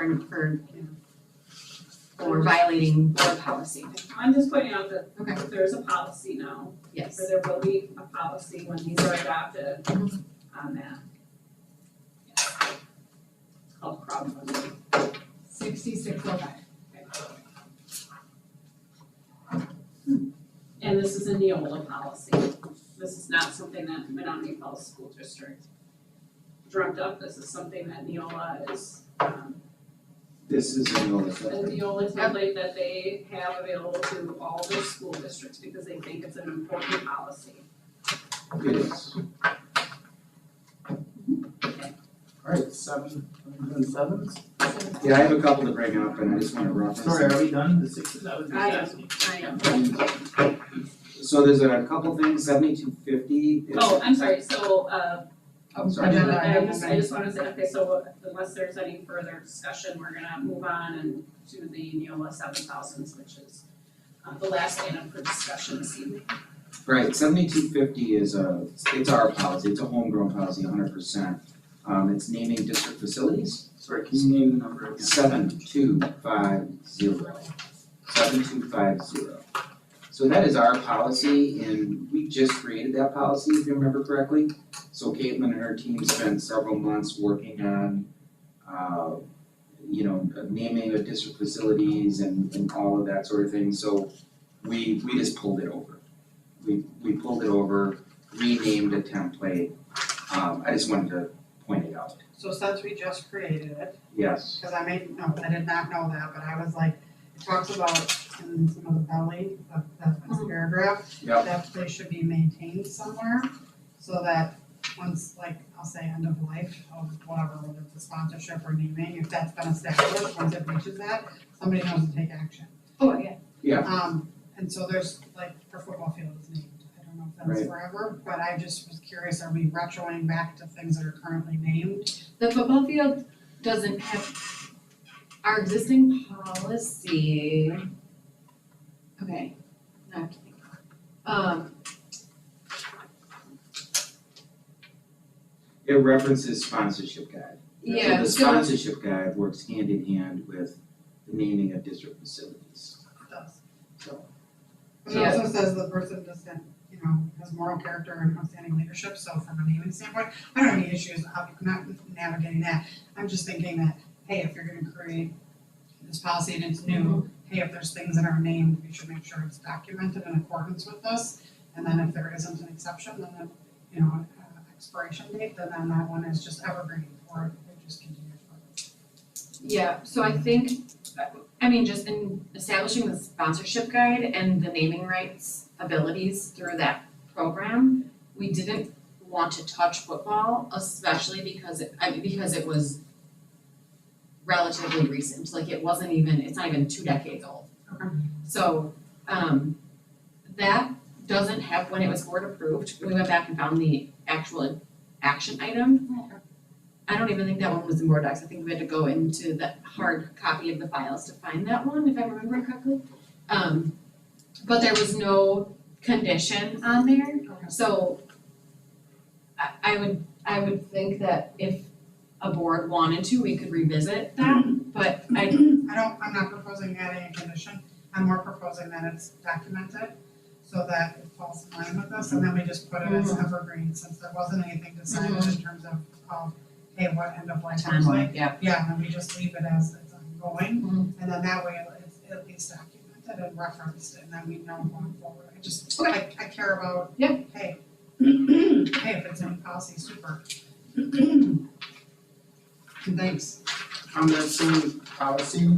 for violating board policy. I'm just pointing out that Okay. there's a policy now, Yes. or there will be a policy when these are adopted Mhm. on that. Yes. It's called crowdfunding. 6605. And this is a Neola policy. This is not something that Menominee Falls School District dreamt up. This is something that Neola is, This is a Neola a subject. Neola template that they have available to all their school districts because they think it's an important policy. It is. Alright, seven, and sevens? Yeah, I have a couple to bring up and I just wanna reference. Sorry, are we done? The sixes? I was just I am. asking. I am. So there's a couple things, 7250 is. Oh, I'm sorry, so, I'm sorry. Agenda I item. just wanna say, okay, so unless there's any further discussion, we're gonna move on and to the Neola 7000s, which is the last item for discussion this evening. Right, 7250 is it's our policy, it's a homegrown policy, 100%. It's naming district facilities, Sorry, can you name the number again? 7250. 7250. So that is our policy and we just created that policy, if you remember correctly. So Caitlin and her team spent several months working on, naming of district facilities and all of that sort of thing, so we just pulled it over. We pulled it over, renamed a template, I just wanted to point it out, So since we just created it, yes. cause I did not know that, but I was like, it talks about in some of the belly of this paragraph, Yep. that they should be maintained somewhere, so that once, like, I'll say end of life of whatever, whether it's a sponsorship or naming, if that's been established, once it reaches that, somebody knows to take action. Oh, yeah. And so there's, like, our football field is named, I don't know if that's Right. forever, but I just was curious, are we retroing back to things that are currently named? The football field doesn't have, our existing policy, okay, now I have to think. It references sponsorship guide. Yeah, So the so, sponsorship guide works hand in hand with the naming of district facilities. It does. So, But it also says the person doesn't, has moral character and outstanding leadership, so from a naming standpoint, I don't have any issues, I'm not navigating that. I'm just thinking that, hey, if you're gonna create this policy and it's new, hey, if there's things that are named, we should make sure it's documented in accordance with this. And then if there isn't an exception, then, expiration date, then that one is just evergreen, or it just continues forward. Yeah, so I think, just in establishing the sponsorship guide and the naming rights abilities through that program, we didn't want to touch football, especially because it was relatively recent, like it's not even 2 decades old. Okay. So, that doesn't have, when it was board approved, we went back and found the actual action item. Okay. I don't even think that one was in board docs, I think we had to go into the hard copy of the files to find that one, if I remember correctly. But there was no condition on there, Okay. so I would think that if a board wanted to, we could revisit that, but I'm not proposing adding a condition, I'm more proposing that it's documented so that it falls in line with this, and then we just put it as evergreen, since there wasn't anything decided in terms of, hey, what end of life looks like. yeah. Yeah, and then we just leave it as it's ongoing, Mhm. and then that way it's at least documented and referenced, and then we know going forward. I care about, Yeah. hey, hey, if it's in policy, super. Thanks. On that same policy,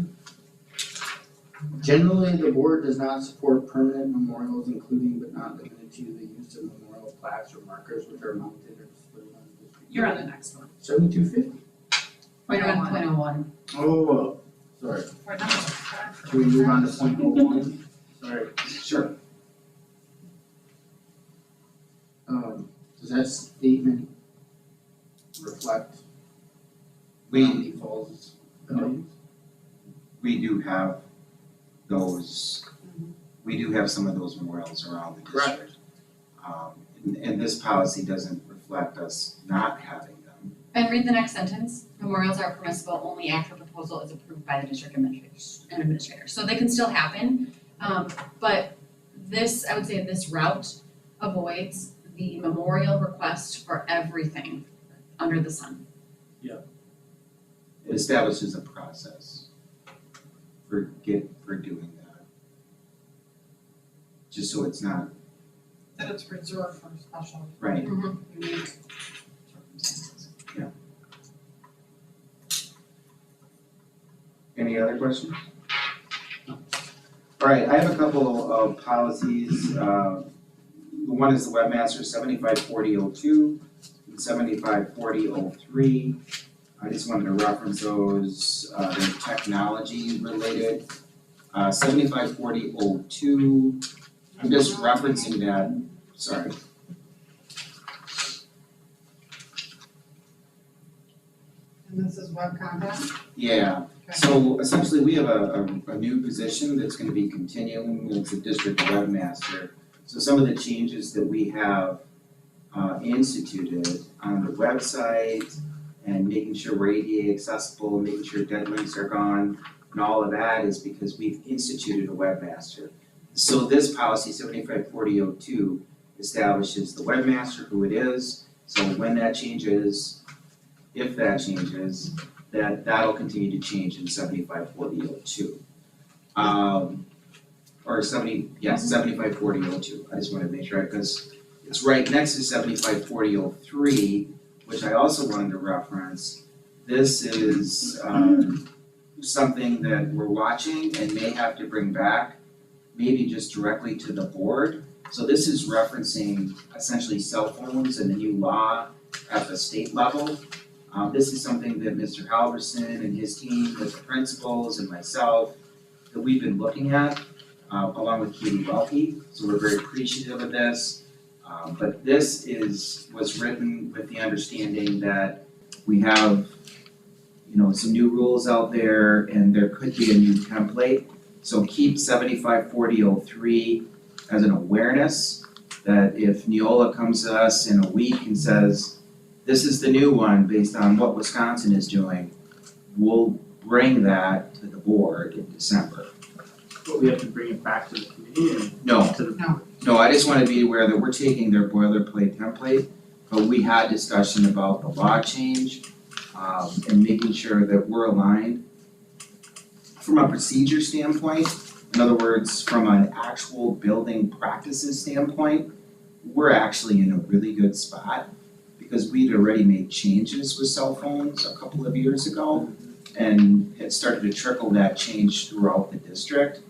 generally, the board does not support permanent memorials, including but not limited to the use of memorial plaques or markers which are mounted or displayed on the district. You're on the next one. 7250. You're on 0.01. Oh, sorry. What number is that? Can we move on to .01? Sorry. Sure. Does that statement reflect We, Romney Falls values? we do have some of those memorials around the Correct. district. And this policy doesn't reflect us not having them. And read the next sentence, memorials are permissible only after a proposal is approved by the district administrator. So they can still happen, but this, I would say this route avoids the memorial request for everything under the sun. It establishes a process for doing that. Just so it's not, That it's reserved for special, right, unique circumstances. any other questions? All right, I have a couple of policies, one is the webmaster 754002 and 754003. I just wanted to reference those, they're technology related. 754002, I'm just referencing that, sorry. And this is web content? Yeah, Okay. so essentially we have a new position that's gonna be continuing, it's a district webmaster. So some of the changes that we have instituted on the website and making sure we're ADA accessible, making sure dead links are gone, and all of that is because we've instituted a webmaster. So this policy 754002 establishes the webmaster, who it is, so when that changes, if that changes, that'll continue to change in 754002. Or 754002, I just wanted to make sure, because it's right next to 754003, which I also wanted to reference. This is something that we're watching and may have to bring back, maybe just directly to the board. So this is referencing essentially cell phones and the new law at the state level. This is something that Mr. Halverson and his team, with the principals and myself, that we've been looking at, along with Katie Welke, so we're very appreciative of this. But this was written with the understanding that we have, some new rules out there and there could be a new template. So keep 754003 as an awareness that if Neola comes to us in a week and says, this is the new one based on what Wisconsin is doing, we'll bring that to the board in December. But we have to bring it back to the committee and No, to the. no, I just want to be aware that we're taking their boilerplate template, but we had discussion about the law change, and making sure that we're aligned from a procedure standpoint. In other words, from an actual building practices standpoint, we're actually in a really good spot because we'd already made changes with cell phones a couple of years ago, and it started to trickle that change throughout the district.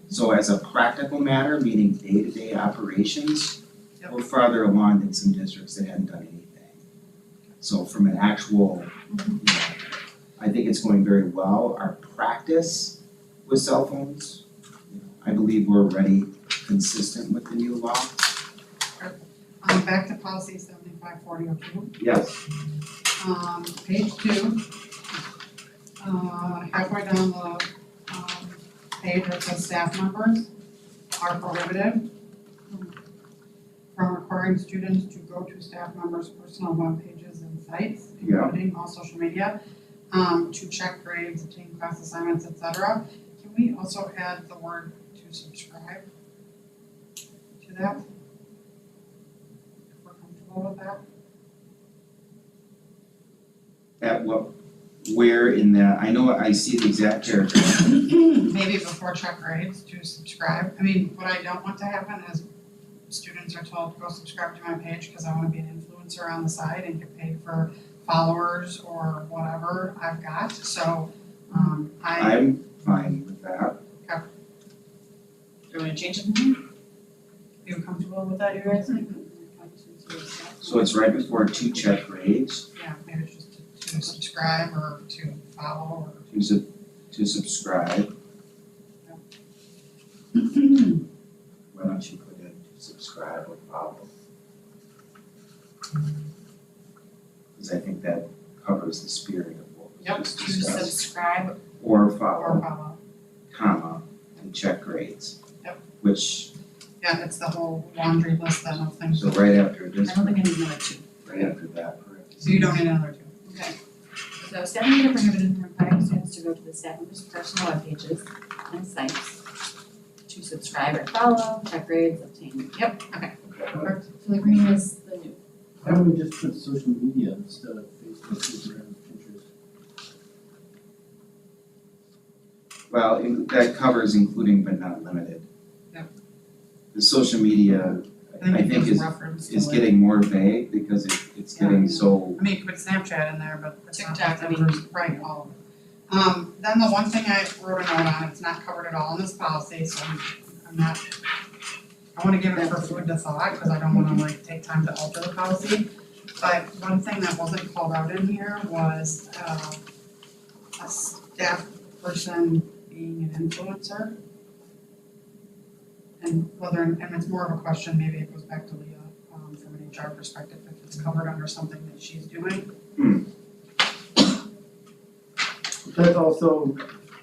So as a practical matter, meaning day-to-day operations, we're farther along than some districts that hadn't done anything. So from an actual, I think it's going very well. Our practice with cell phones, I believe we're already consistent with the new law. Back to policy 754002. Yes. Page 2. Halfway down the page where it says staff members are prohibited from requiring students to go to staff members' personal web pages and sites, including all social media, to check grades, obtain class assignments, etc. Can we also add the word to subscribe to that? If we're comfortable with that? At what, where in the, I know I see the exact paragraph. Maybe before check grades to subscribe. I mean, what I don't want to happen is students are told, go subscribe to my page because I wanna be an influencer on the side and get paid for followers or whatever I've got, so, I'm fine with that. Do you wanna change it from here? you comfortable with that, you guys? So it's right before to check grades, Yeah, maybe it's just to subscribe or to follow or. to subscribe. Why don't you put in to subscribe or follow? Because I think that covers the spirit of what was Yep, just To discussed. subscribe, Or or follow, follow. comma, and check grades. Yep. Which, Yeah, it's the whole laundry list then of things. so right after I this, don't think I need another two. right after that, correct? So you don't need another two. Okay. So staff members are prohibited from requiring students to go to the staff members' personal web pages and sites to subscribe or follow, check grades, obtain, yep, okay. Okay. So the green is the new. Why don't we just put social media instead of Facebook, Instagram, Pinterest? Well, that covers including but not limited. Yep. The social media, I think it's is reference to is it. getting more vague because it's getting so, I mean, you could put Snapchat in there, but it's not TikTok, I mean- right, all of it. Then the one thing I wrote a note on, it's not covered at all in this policy, so I'm not, I wanna give it for food to thought, cause I don't wanna like take time to alter the policy. But one thing that wasn't called out in here was, a staff person being an influencer. And whether, and it's more of a question, maybe it goes back to Leah, from an HR perspective, if it's covered under something that she's doing. That's also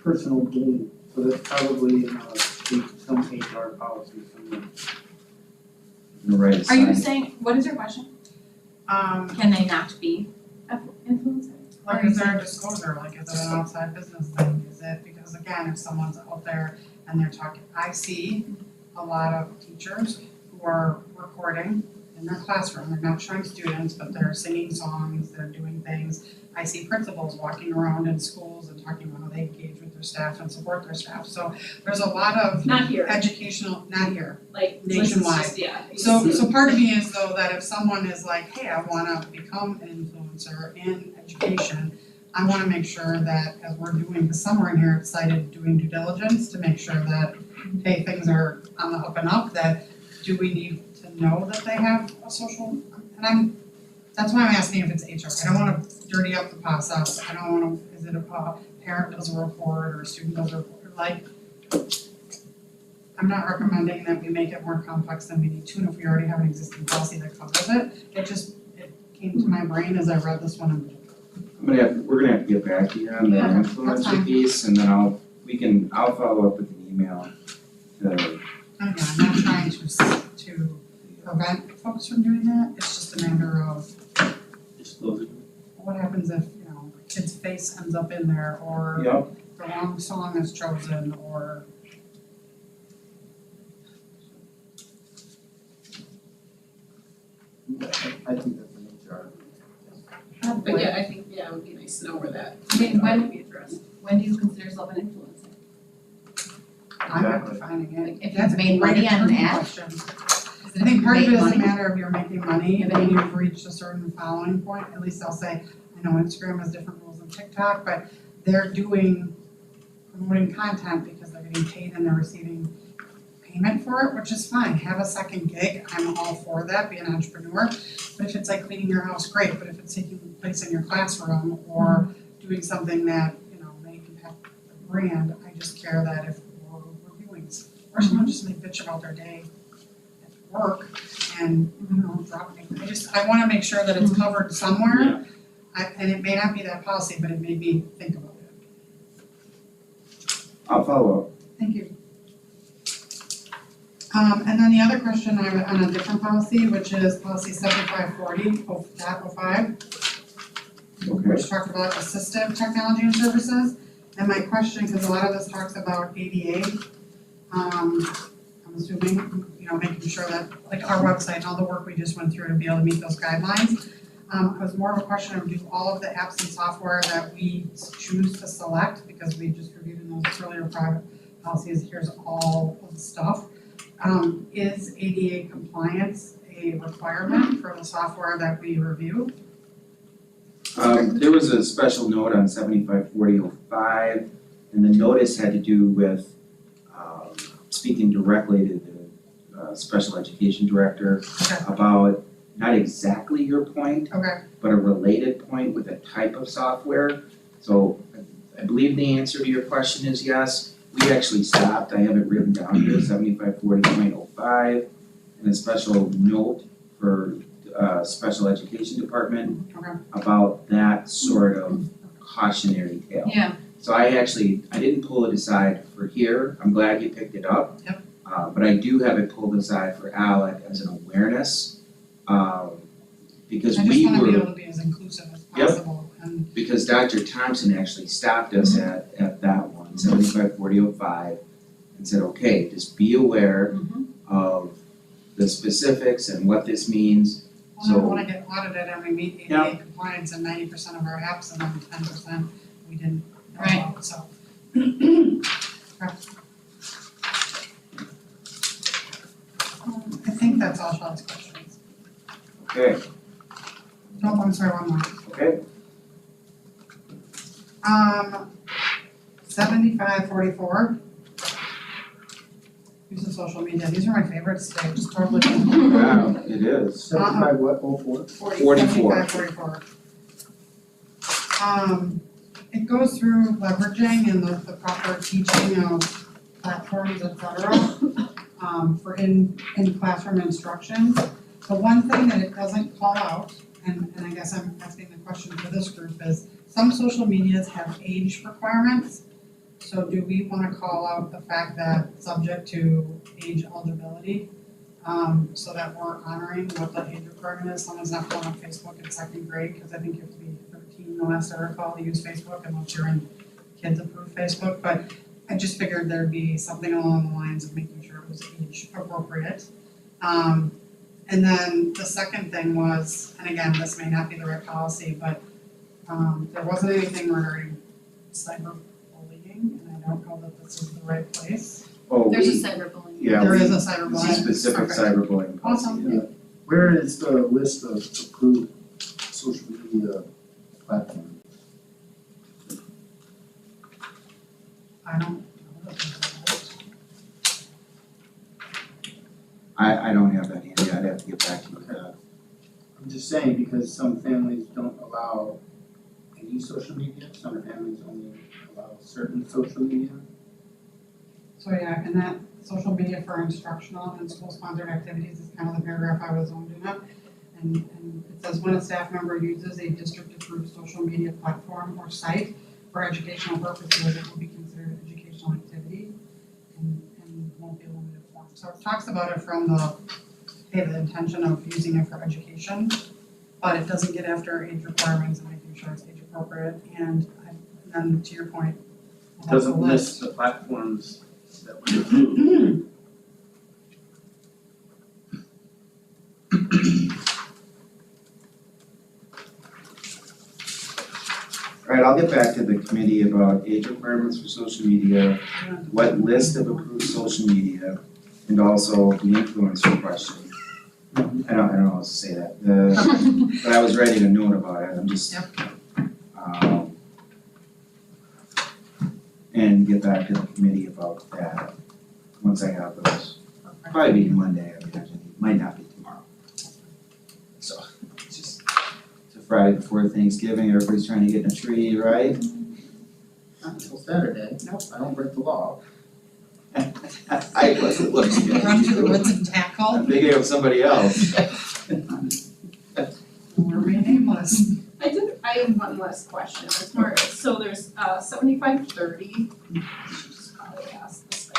personal gain, so that's probably some HR policy somewhere. the right Are you side. saying, what is your question? Can they not be a influencer? Like, is there a disclosure, like, is it an outside business thing, is it, because again, if someone's out there and they're talking, I see a lot of teachers who are recording in their classroom, they're not showing students, but they're singing songs, they're doing things. I see principals walking around in schools and talking about how they engage with their staff and support their staff, so there's a lot of Not here, educational, not here. like, this is Nationwide. just, yeah. So part of me is though that if someone is like, hey, I wanna become an influencer in education, I wanna make sure that as we're doing, because somewhere in here it's cited doing due diligence to make sure that, hey, things are on the up and up, that do we need to know that they have a social, and that's why I'm asking if it's HR, I don't wanna dirty up the process, I don't wanna, is it a parent does a report or a student does a report, like, I'm not recommending that we make it more complex than we need to, and if we already have an existing policy that covers it, it came to my brain as I read this one and We're gonna have to get back to you on the Yeah, that's influencer fine. piece, and then I'll follow up with an email to, again, I'm not trying to prevent folks from doing that, it's just a matter of Disclose it. what happens if, you know, a kid's face ends up in there, or yep, the wrong song is chosen, or I think that's an HR. But yeah, I think, yeah, it would be nice to know where that I mean, when, would be addressed. when do you consider yourself an influencer? I'm not Exactly. defining it. Like, if That's you've made a great money on an attorney ad? question. Is Did I think part of it make doesn't money? matter if you're making money, If and you've reached a certain following point, at least I'll say, I know Instagram has different rules than TikTok, but they're promoting content because they're getting paid and they're receiving payment for it, which is fine, have a second gig, I'm all for that, be an entrepreneur. But if it's like cleaning your house, great, but if it's taking place in your classroom or doing something that, may impact the brand, I just care that if we're reviewing, or someone just may bitch about their day at work and, dropping, I wanna make sure that it's covered somewhere. And it may not be that policy, but it made me think about it. I'll follow up. Thank you. And then the other question I have on a different policy, which is policy 7540.05, Okay. which talked about assistive technology and services. And my question, because a lot of this talks about ADA, I'm assuming, making sure that, like our website and all the work we just went through to be able to meet those guidelines. It was more of a question of do all of the apps and software that we choose to select, because we just reviewed in those earlier private policies, here's all of the stuff. Is ADA compliance a requirement for the software that we review? There was a special note on 7540.05, and the notice had to do with speaking directly to the special education director Okay. about not exactly your point, Okay, but a related point with a type of software. So I believe the answer to your question is yes. We actually stopped, I have it written down here, 7540.05, and a special note for special education department Okay. about that sort of cautionary tale. Yeah, So I didn't pull it aside for here, I'm glad you picked it up. Yep. But I do have it pulled aside for ALEC as an awareness, because I just we wanna be were, able to be as inclusive as Yep. possible and, because Dr. Thompson actually stopped us at that one, 7540.05, and said, okay, just be aware of the specifics and what this means. well, I don't wanna get audited and we meet ADA Yeah. compliance in 90% of our apps and then 10% we didn't know Right. about, so. I think that's all Sean's questions. Okay, No, I'm sorry, one more. okay, 7544. Use of social media, these are my favorites today, just totally. wow, it is. 75 what, 04? 44. 7544. It goes through leveraging and the proper teaching of platforms, et cetera, for in classroom instruction. The one thing that it doesn't call out, and I guess I'm asking the question for this group, is some social medias have age requirements. So do we wanna call out the fact that subject to age eligibility? So that we're honoring what the age requirement is, someone's not pulling up Facebook in second grade, cause I think you have to be 13, the last I recall, to use Facebook unless you're in kids approved Facebook, but I just figured there'd be something along the lines of making sure it was age appropriate. And then the second thing was, and again, this may not be the right policy, but there wasn't anything regarding cyberbullying, and I don't know that this is the right place. Oh, there's a we, cyberbullying. yeah, There we, is a it's a cyberbullying. specific Okay. cyberbullying policy. Awesome. yeah. Where is the list of approved social media platforms? I don't know that there's a list. I don't have that handy, I'd have to get back to you with that. I'm just saying because some families don't allow any social media, some families only allow certain social media. So yeah, and that social media for instructional and school sponsored activities is kind of the paragraph I was zoned in on. And it says when a staff member uses a district approved social media platform or site for educational purposes, it will be considered an educational activity and won't be a limited form. So it talks about it from the intention of using it for education, but it doesn't get after age requirements and making sure it's age appropriate. And then to your point, It doesn't list the platforms that we approve. Alright, I'll get back to the committee about age requirements for social media, what list of approved social media, and also the influencer question. I don't know how to say that, but I was writing a note about it, I'm just. And get back to the committee about that, once I have those. Probably be Monday, I imagine, it might not be tomorrow. So, it's just, it's a Friday before Thanksgiving, everybody's trying to get in a tree, right? Not until Saturday. Nope. I don't break the law. I wasn't looking at Run through the you. woods and tackle, I'm thinking of somebody else. or remain nameless. I have one last question, it's more, so there's 75-30.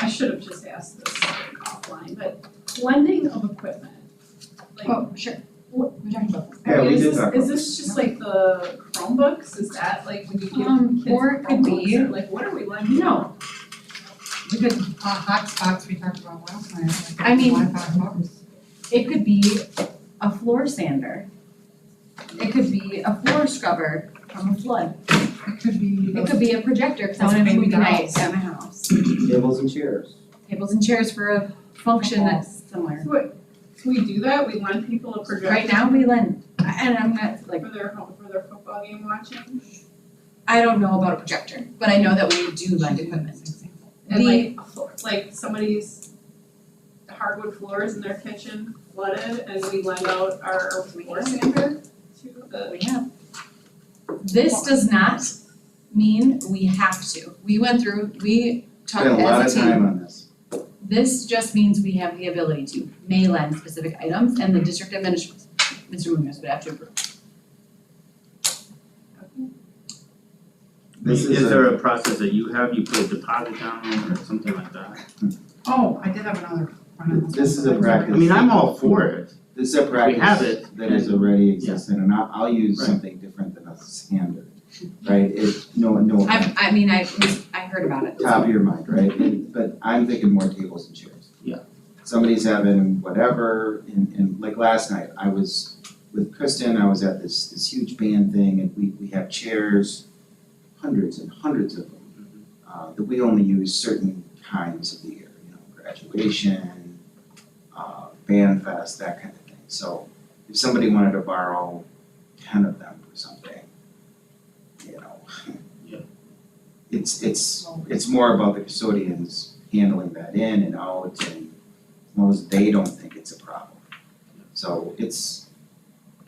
I should have just asked this offline, but lending of equipment. Like, Oh, sure. What we're talking about. Yeah, we is did this, talk is about this just like the Chromebooks, is that like when you give kids Or it could Chromebooks, be, or like what are we lending? No, we could, Hotspots we talked about last night, like I mean- Wi-Fi bugs. it could be a floor sander. It could be a floor scrubber from a flood. It could be It could be a projector, cause I Those wanna have a baby movie night dolls. at my house. Tables and chairs. Tables and chairs for a function that's similar. so we do that, we lend people a projector. Right now, we lend, and I'm not, like, For their football game watching, I don't know about a projector, but I know that we do lend equipment. and The- like a floor, like somebody's hardwood floors in their kitchen flooded, and we lend out our floor sander to the. We have. This does not mean we have to. We went through, we talked Spent a lot as of a team. time on this. This just means we have the ability to may lend specific items and the district administrator, Mr. Munoz would have to approve. This Is is there a process that you have, you put a deposit down or something like that? Oh, I did have another one on this. This is a practice. I mean, I'm all for it. This is a practice have it, that is already existent, and I'll use Right. something different than a standard, right? no, I heard about it. top of your mind, right? But I'm thinking more tables and chairs. Yeah. Somebody's having whatever, and like last night, I was with Kristen, I was at this huge band thing, and we have chairs, hundreds and hundreds of them, that we only use certain times of the year, graduation, band fest, that kind of thing. So if somebody wanted to borrow 10 of them for something, Yeah. it's more about the custodians handling that in and out, and as long as they don't think it's a problem. So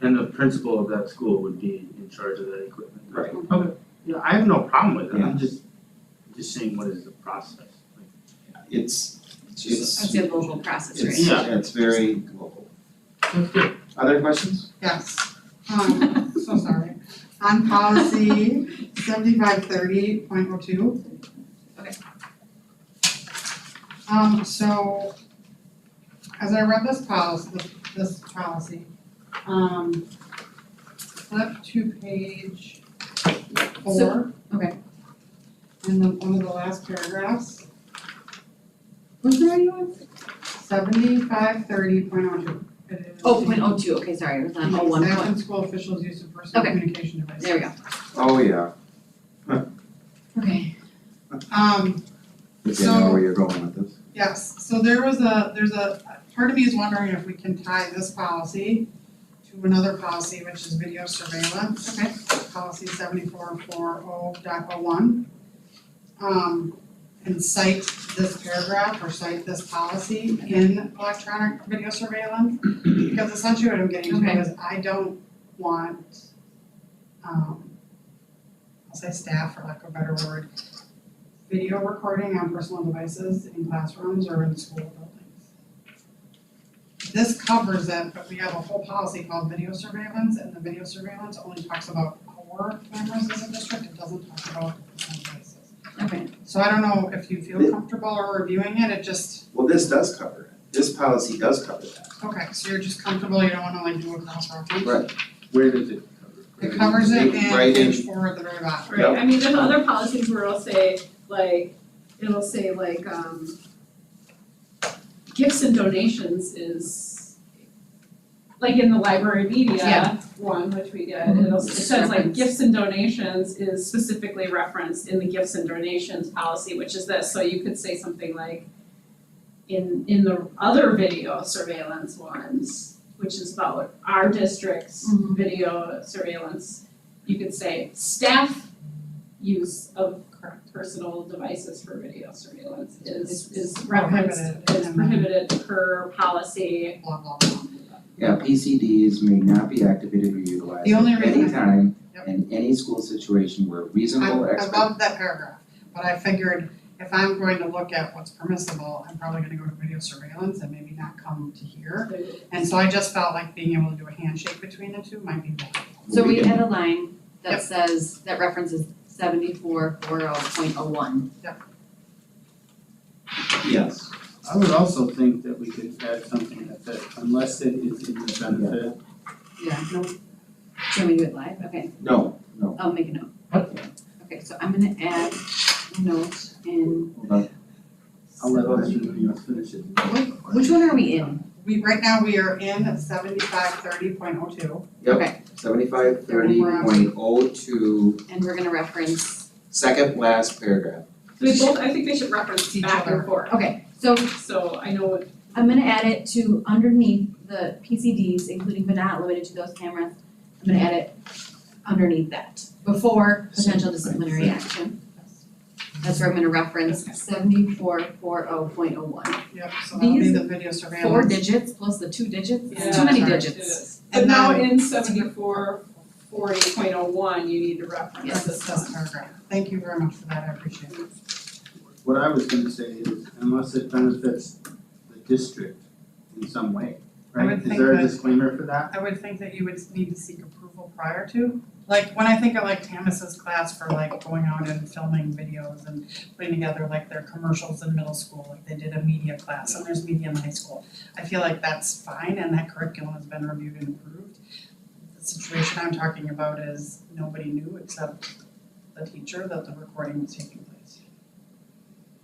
And the principal of that school would be in charge of that equipment. Right. Okay, yeah, I have no problem with it, Yeah. I'm just saying what is the process? it's That's the local process, right? Yeah. it's very local. That's good. Other questions? Yes, so sorry. On policy 7530.02. Okay. So as I read this policy, flip to page 4. okay. And then one of the last paragraphs, What's the right one? 7530.02. It is Oh, .02, okay, sorry, it was on .01 Staff point. and school officials' use of personal Okay. communication devices. There we go. Oh, yeah, Okay. if you know where you're going with this. Yes, so there's a, part of me is wondering if we can tie this policy to another policy, which is video surveillance. Okay. Policy 7440.01. And cite this paragraph or cite this policy in electronic video surveillance. Because essentially what I'm getting to Okay. is I don't want, I'll say staff for lack of a better word, video recording on personal devices in classrooms or in school buildings. This covers it, but we have a whole policy called video surveillance, and the video surveillance only talks about our cameras as a district, it doesn't talk about the personal devices. Okay. So I don't know if you feel comfortable reviewing it, it just, Well, this does cover it. This policy does cover that. okay, so you're just comfortable, you don't wanna like do a cross reference? Right. Where does it cover? It covers it Right in in- page 4 at the very bottom. Right, I mean, there's other policies where it'll say gifts and donations is, like in the library media Yeah. one, which we did, it says like Reference. gifts and donations is specifically referenced in the gifts and donations policy, which is this, so you could say something like in the other video surveillance ones, which is about our district's Mhm. video surveillance, you could say staff use of personal devices for video surveillance is referenced, Prohibited. is prohibited per policy. Blah, blah, blah. Yeah, PCDs may not be activated or utilized The only at reason any time Yep. in any school situation where reasonable I expert. love that paragraph, but I figured if I'm going to look at what's permissible, I'm probably gonna go to video surveillance and maybe not come to here. And so I just felt like being able to do a handshake between the two might be better. So we can- add a line that Yep. says, that references 7440.01. Yes, I would also think that we could add something that unless it is in the benefit. Yeah, no. Should we do it live? Okay, no, I'll make a note. Okay, so I'm gonna add a note in, hold on. I'll let Mr. finish it. which one are we in? Right now, we are in 7530.02. Okay, 7530.02, and we're gonna reference, second last paragraph. They both, I think they should reference Each back other. and forth, okay, so so I know what, I'm gonna add it to underneath the PCDs, including but not limited to those cameras. I'm gonna add it underneath that, before potential disciplinary action. That's where I'm gonna reference 7440.01. Yep, so that'll be These the video 4 surveillance. digits plus the 2 digits, yeah. it's too many sorry. It digits. is. But And now then- in 7440.01, you need to reference Yes, this This one. paragraph. Thank you very much for that, I appreciate it. What I was gonna say is unless it benefits the district in some way, I right? would Is think there a that- disclaimer for that? I would think that you would need to seek approval prior to. Like, when I think of like Tamas's class for like going out and filming videos and putting together like their commercials in middle school, like they did a media class and there's media in high school. I feel like that's fine and that curriculum has been reviewed and approved. The situation I'm talking about is nobody knew except the teacher that the recording was taking place.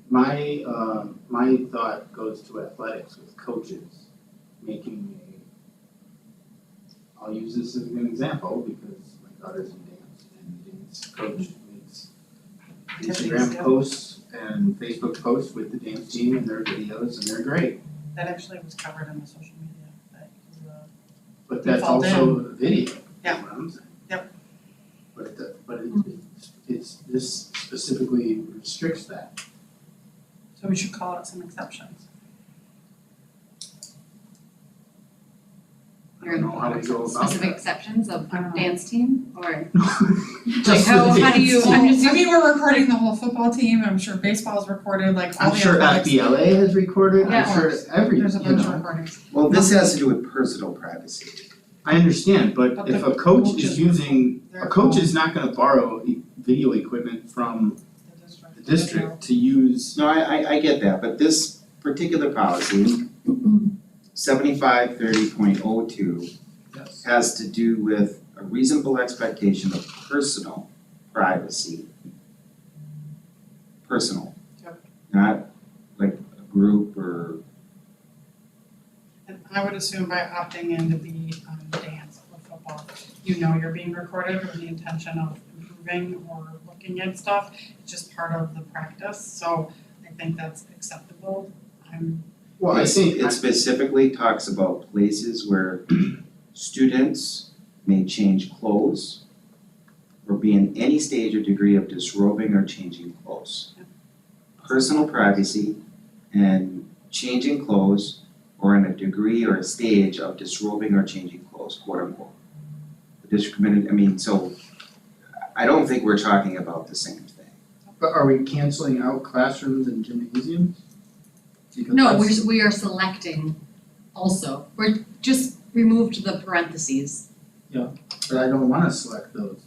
My thought goes to athletics with coaches making I'll use this as an example because my daughter's in dance and the dance coach makes Instagram posts and Facebook posts with the dance team and their videos and they're great. That actually was covered in the social media, that you, But that's Default also a video, Yeah. is what I'm saying. Yep. But it's this specifically restricts that. so we should call out some exceptions. I don't know how we go about Specific that. exceptions of I don't know. dance team, or like Just how the do you, dance. I'm just I mean, we're recording the whole football team, and I'm sure baseball's recorded, like all I'm the sure athletics. FBLA has recorded, Yeah. I'm sure every, There's a you bunch of know. recordings. Well, this has to do with personal privacy. I understand, but But if the a coach coaches- is using, They're a coach all is not gonna borrow video equipment from the district. the district to use. No, I get that, but this particular policy, 7530.02, Yes. has to do with a reasonable expectation of personal privacy. Personal. Yep. Not like a group or, And I would assume by opting in to be dance or football, you know you're being recorded with the intention of improving or looking at stuff. It's just part of the practice, so I think that's acceptable. Well, I think, it specifically talks about places where students may change clothes or be in any stage or degree of disrobing or changing clothes. Personal privacy and changing clothes or in a degree or a stage of disrobing or changing clothes, quote unquote. The district committed, I mean, so I don't think we're talking about the same thing. but are we canceling out classrooms and gymnasiums? Because no, that's- we are selecting also, we're just removed the parentheses. But I don't wanna select those,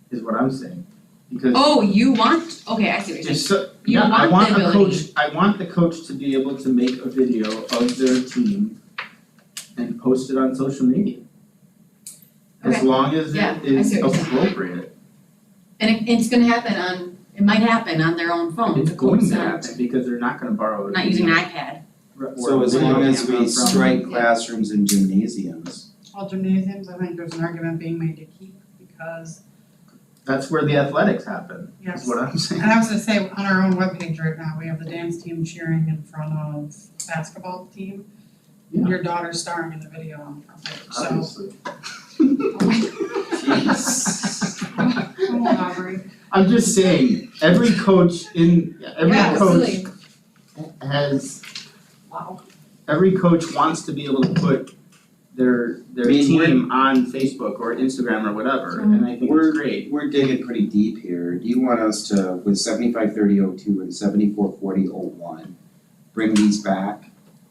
is what I'm saying, because Oh, you want, okay, I see what you're saying. just so, You yeah, I want want the a coach, I want the coach to be able to make a video of their team and post it on social media. As Okay. long as Yeah, it I is see what you're saying. appropriate, And it's gonna happen on, it might happen on their own phone, it's the going coach to not, happen because they're not gonna borrow a not using an video iPad. or So as a video long as camera we from- strike classrooms and gymnasiums, All gymnasiums, I think there's an argument being made to keep because, That's where the athletics happen, yes. is what I'm saying. And I was gonna say, on our own webpage right now, we have the dance team cheering in front of basketball team. Yeah. your daughter starring in the video on the front page, so. Obviously. Come on, Aubrey. I'm just saying, every coach Yeah, coach silly. has, Wow. every coach wants to be able to put their I mean, team on Facebook or Instagram or whatever, and I think it's great. We're digging pretty deep here. Do you want us to, with 753002 and 744001, bring these back?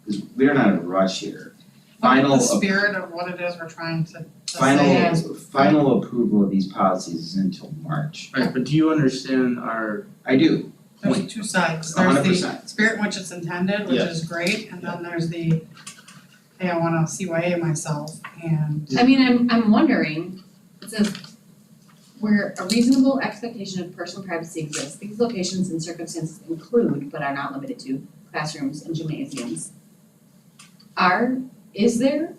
Because we're not in a rush here. Final, The spirit of what it is we're trying to say final, is, final approval of these policies is until March. Right, but do you understand our I do, there's two sides, a hundred there's percent. the spirit in which it's intended, which Yes. is great, and then there's the, hey, I wanna CYA myself, and I mean, I'm wondering, it says, where a reasonable expectation of personal privacy exists, these locations and circumstances include, but are not limited to, classrooms and gymnasiums. Is there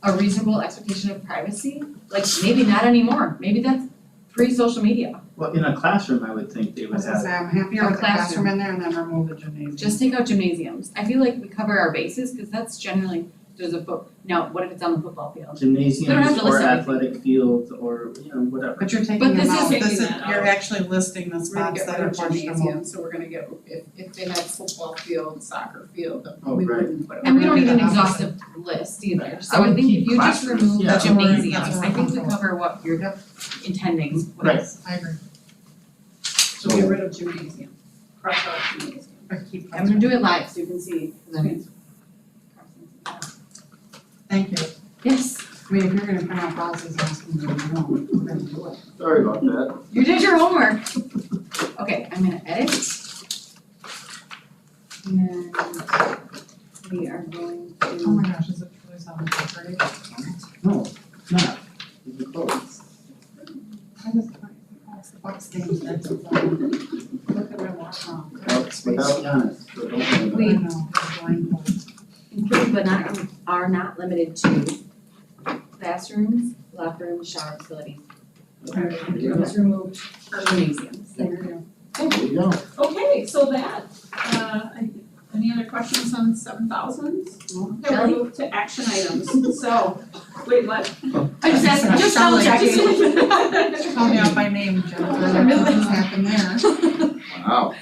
a reasonable expectation of privacy? Like, maybe not anymore, maybe that's pre-social media, well, in a classroom, I would think they I would was gonna have, say, I'm happier Or with the classroom classroom. in there and then remove the gymnasium. just take out gymnasiums. I feel like we cover our bases, cause that's generally, there's a now, what if it's on the football field? gymnasiums to or list everything. athletic fields or, But whatever. you're taking But them this is out, taking this is, that you're out. actually listing the We're gonna spots get that rid are of questionable. gymnasium, so we're gonna get, if they had football field, soccer field, Oh, we right. wouldn't put it. And we don't do need an the opposite. exhaustive list either, so I I would think if keep you just classrooms, remove yeah. the That's what we're- gymnasiums, that's what I we're think we comfortable. cover what you're intending with. Right. I agree, So get rid of gymnasium, cross out gymnasium. but keep I'm gonna do it live so you can see, 'cause I'm- Thank you. Yes, I mean, if you're gonna print out policies and ask them to do it, we're gonna do it. Sorry about that. you did your homework. Okay, I'm gonna edit. And we are going Oh to, my gosh, is it truly sound great? No, it's not. It's close. I just, it's the Bucks game, that's a problem. Look at my watch now. Without Giannis, so don't worry about it. I know, it's blindfold. include but are not limited to classrooms, locker rooms, shower facilities, It's removed. gymnasiums. There you go. There you go. Okay, so that, any other questions on 7,000? Okay, Shelley? we'll move to action items, so, wait, what? I just asked, just double checking. Call me out by name, Jennifer, nothing's happened there. Wow.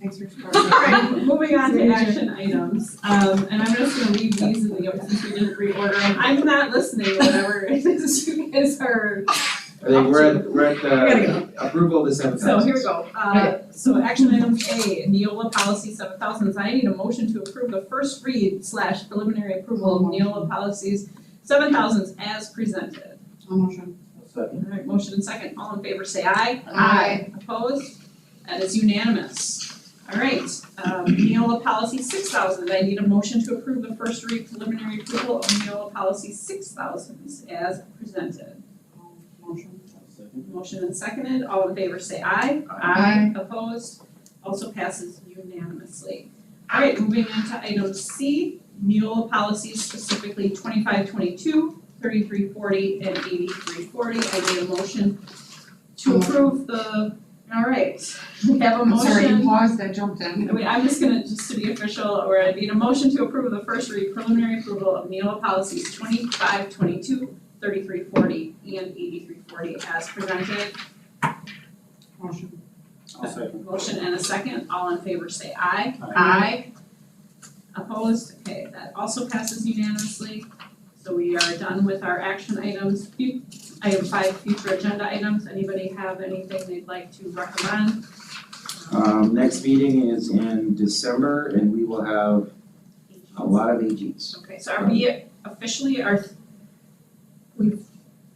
Thanks for Alright, moving on to action items, and I'm just gonna leave these in the, since we didn't reorder them, I'm not listening to whatever it is you guys are. I think we're at gotta the approval of the 7,000. So here we go, so action item A, Neola policy 7,000, I need a motion to approve the first read / preliminary approval of Neola policies 7,000 as presented. I'll motion. Second. Alright, motion and second, all in favor say aye. Aye. Opposed? That is unanimous. Alright, Neola policy 6,000, I need a motion to approve the first read preliminary approval of Neola policy 6,000 as presented. Motion. Second. Motion and seconded, all in favor say aye. Aye. Opposed? Also passes unanimously. Alright, moving on to item C, Neola policies specifically 2522, 3340, and 8340. I need a motion to approve the, alright, we have a I'm sorry, you motion. paused, I jumped in. Wait, I'm just gonna, just to be official, or I need a motion to approve the first read preliminary approval of Neola policies 2522, 3340, and 8340 as presented. Motion. I'll second. Motion and a second, all in favor say aye. Aye. Opposed, okay, that also passes unanimously. So we are done with our action items. Item 5, future agenda items, anybody have anything they'd like to recommend? Next meeting is in December and we will have a lot of AGs. Okay, so are we officially we've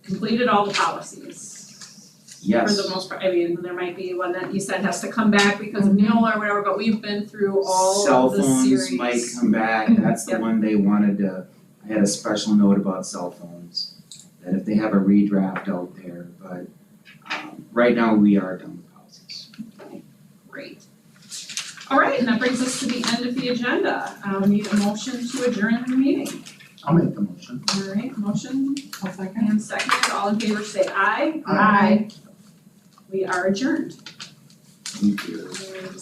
completed all the policies? Yes. For the most part, I mean, there might be one that you said has to come back because of Neola or whatever, but we've been through all of the series. Cell phones might come back, that's the Yep. one they wanted to, I had a special note about cell phones. That if they have a redraft out there, but right now we are done with policies. Great. All right, and that brings us to the end of the agenda. We need a motion to adjourn the meeting. I'll make the motion. All right, motion I'll second. and second, all in favor say aye. Aye. We are adjourned. Thank you. And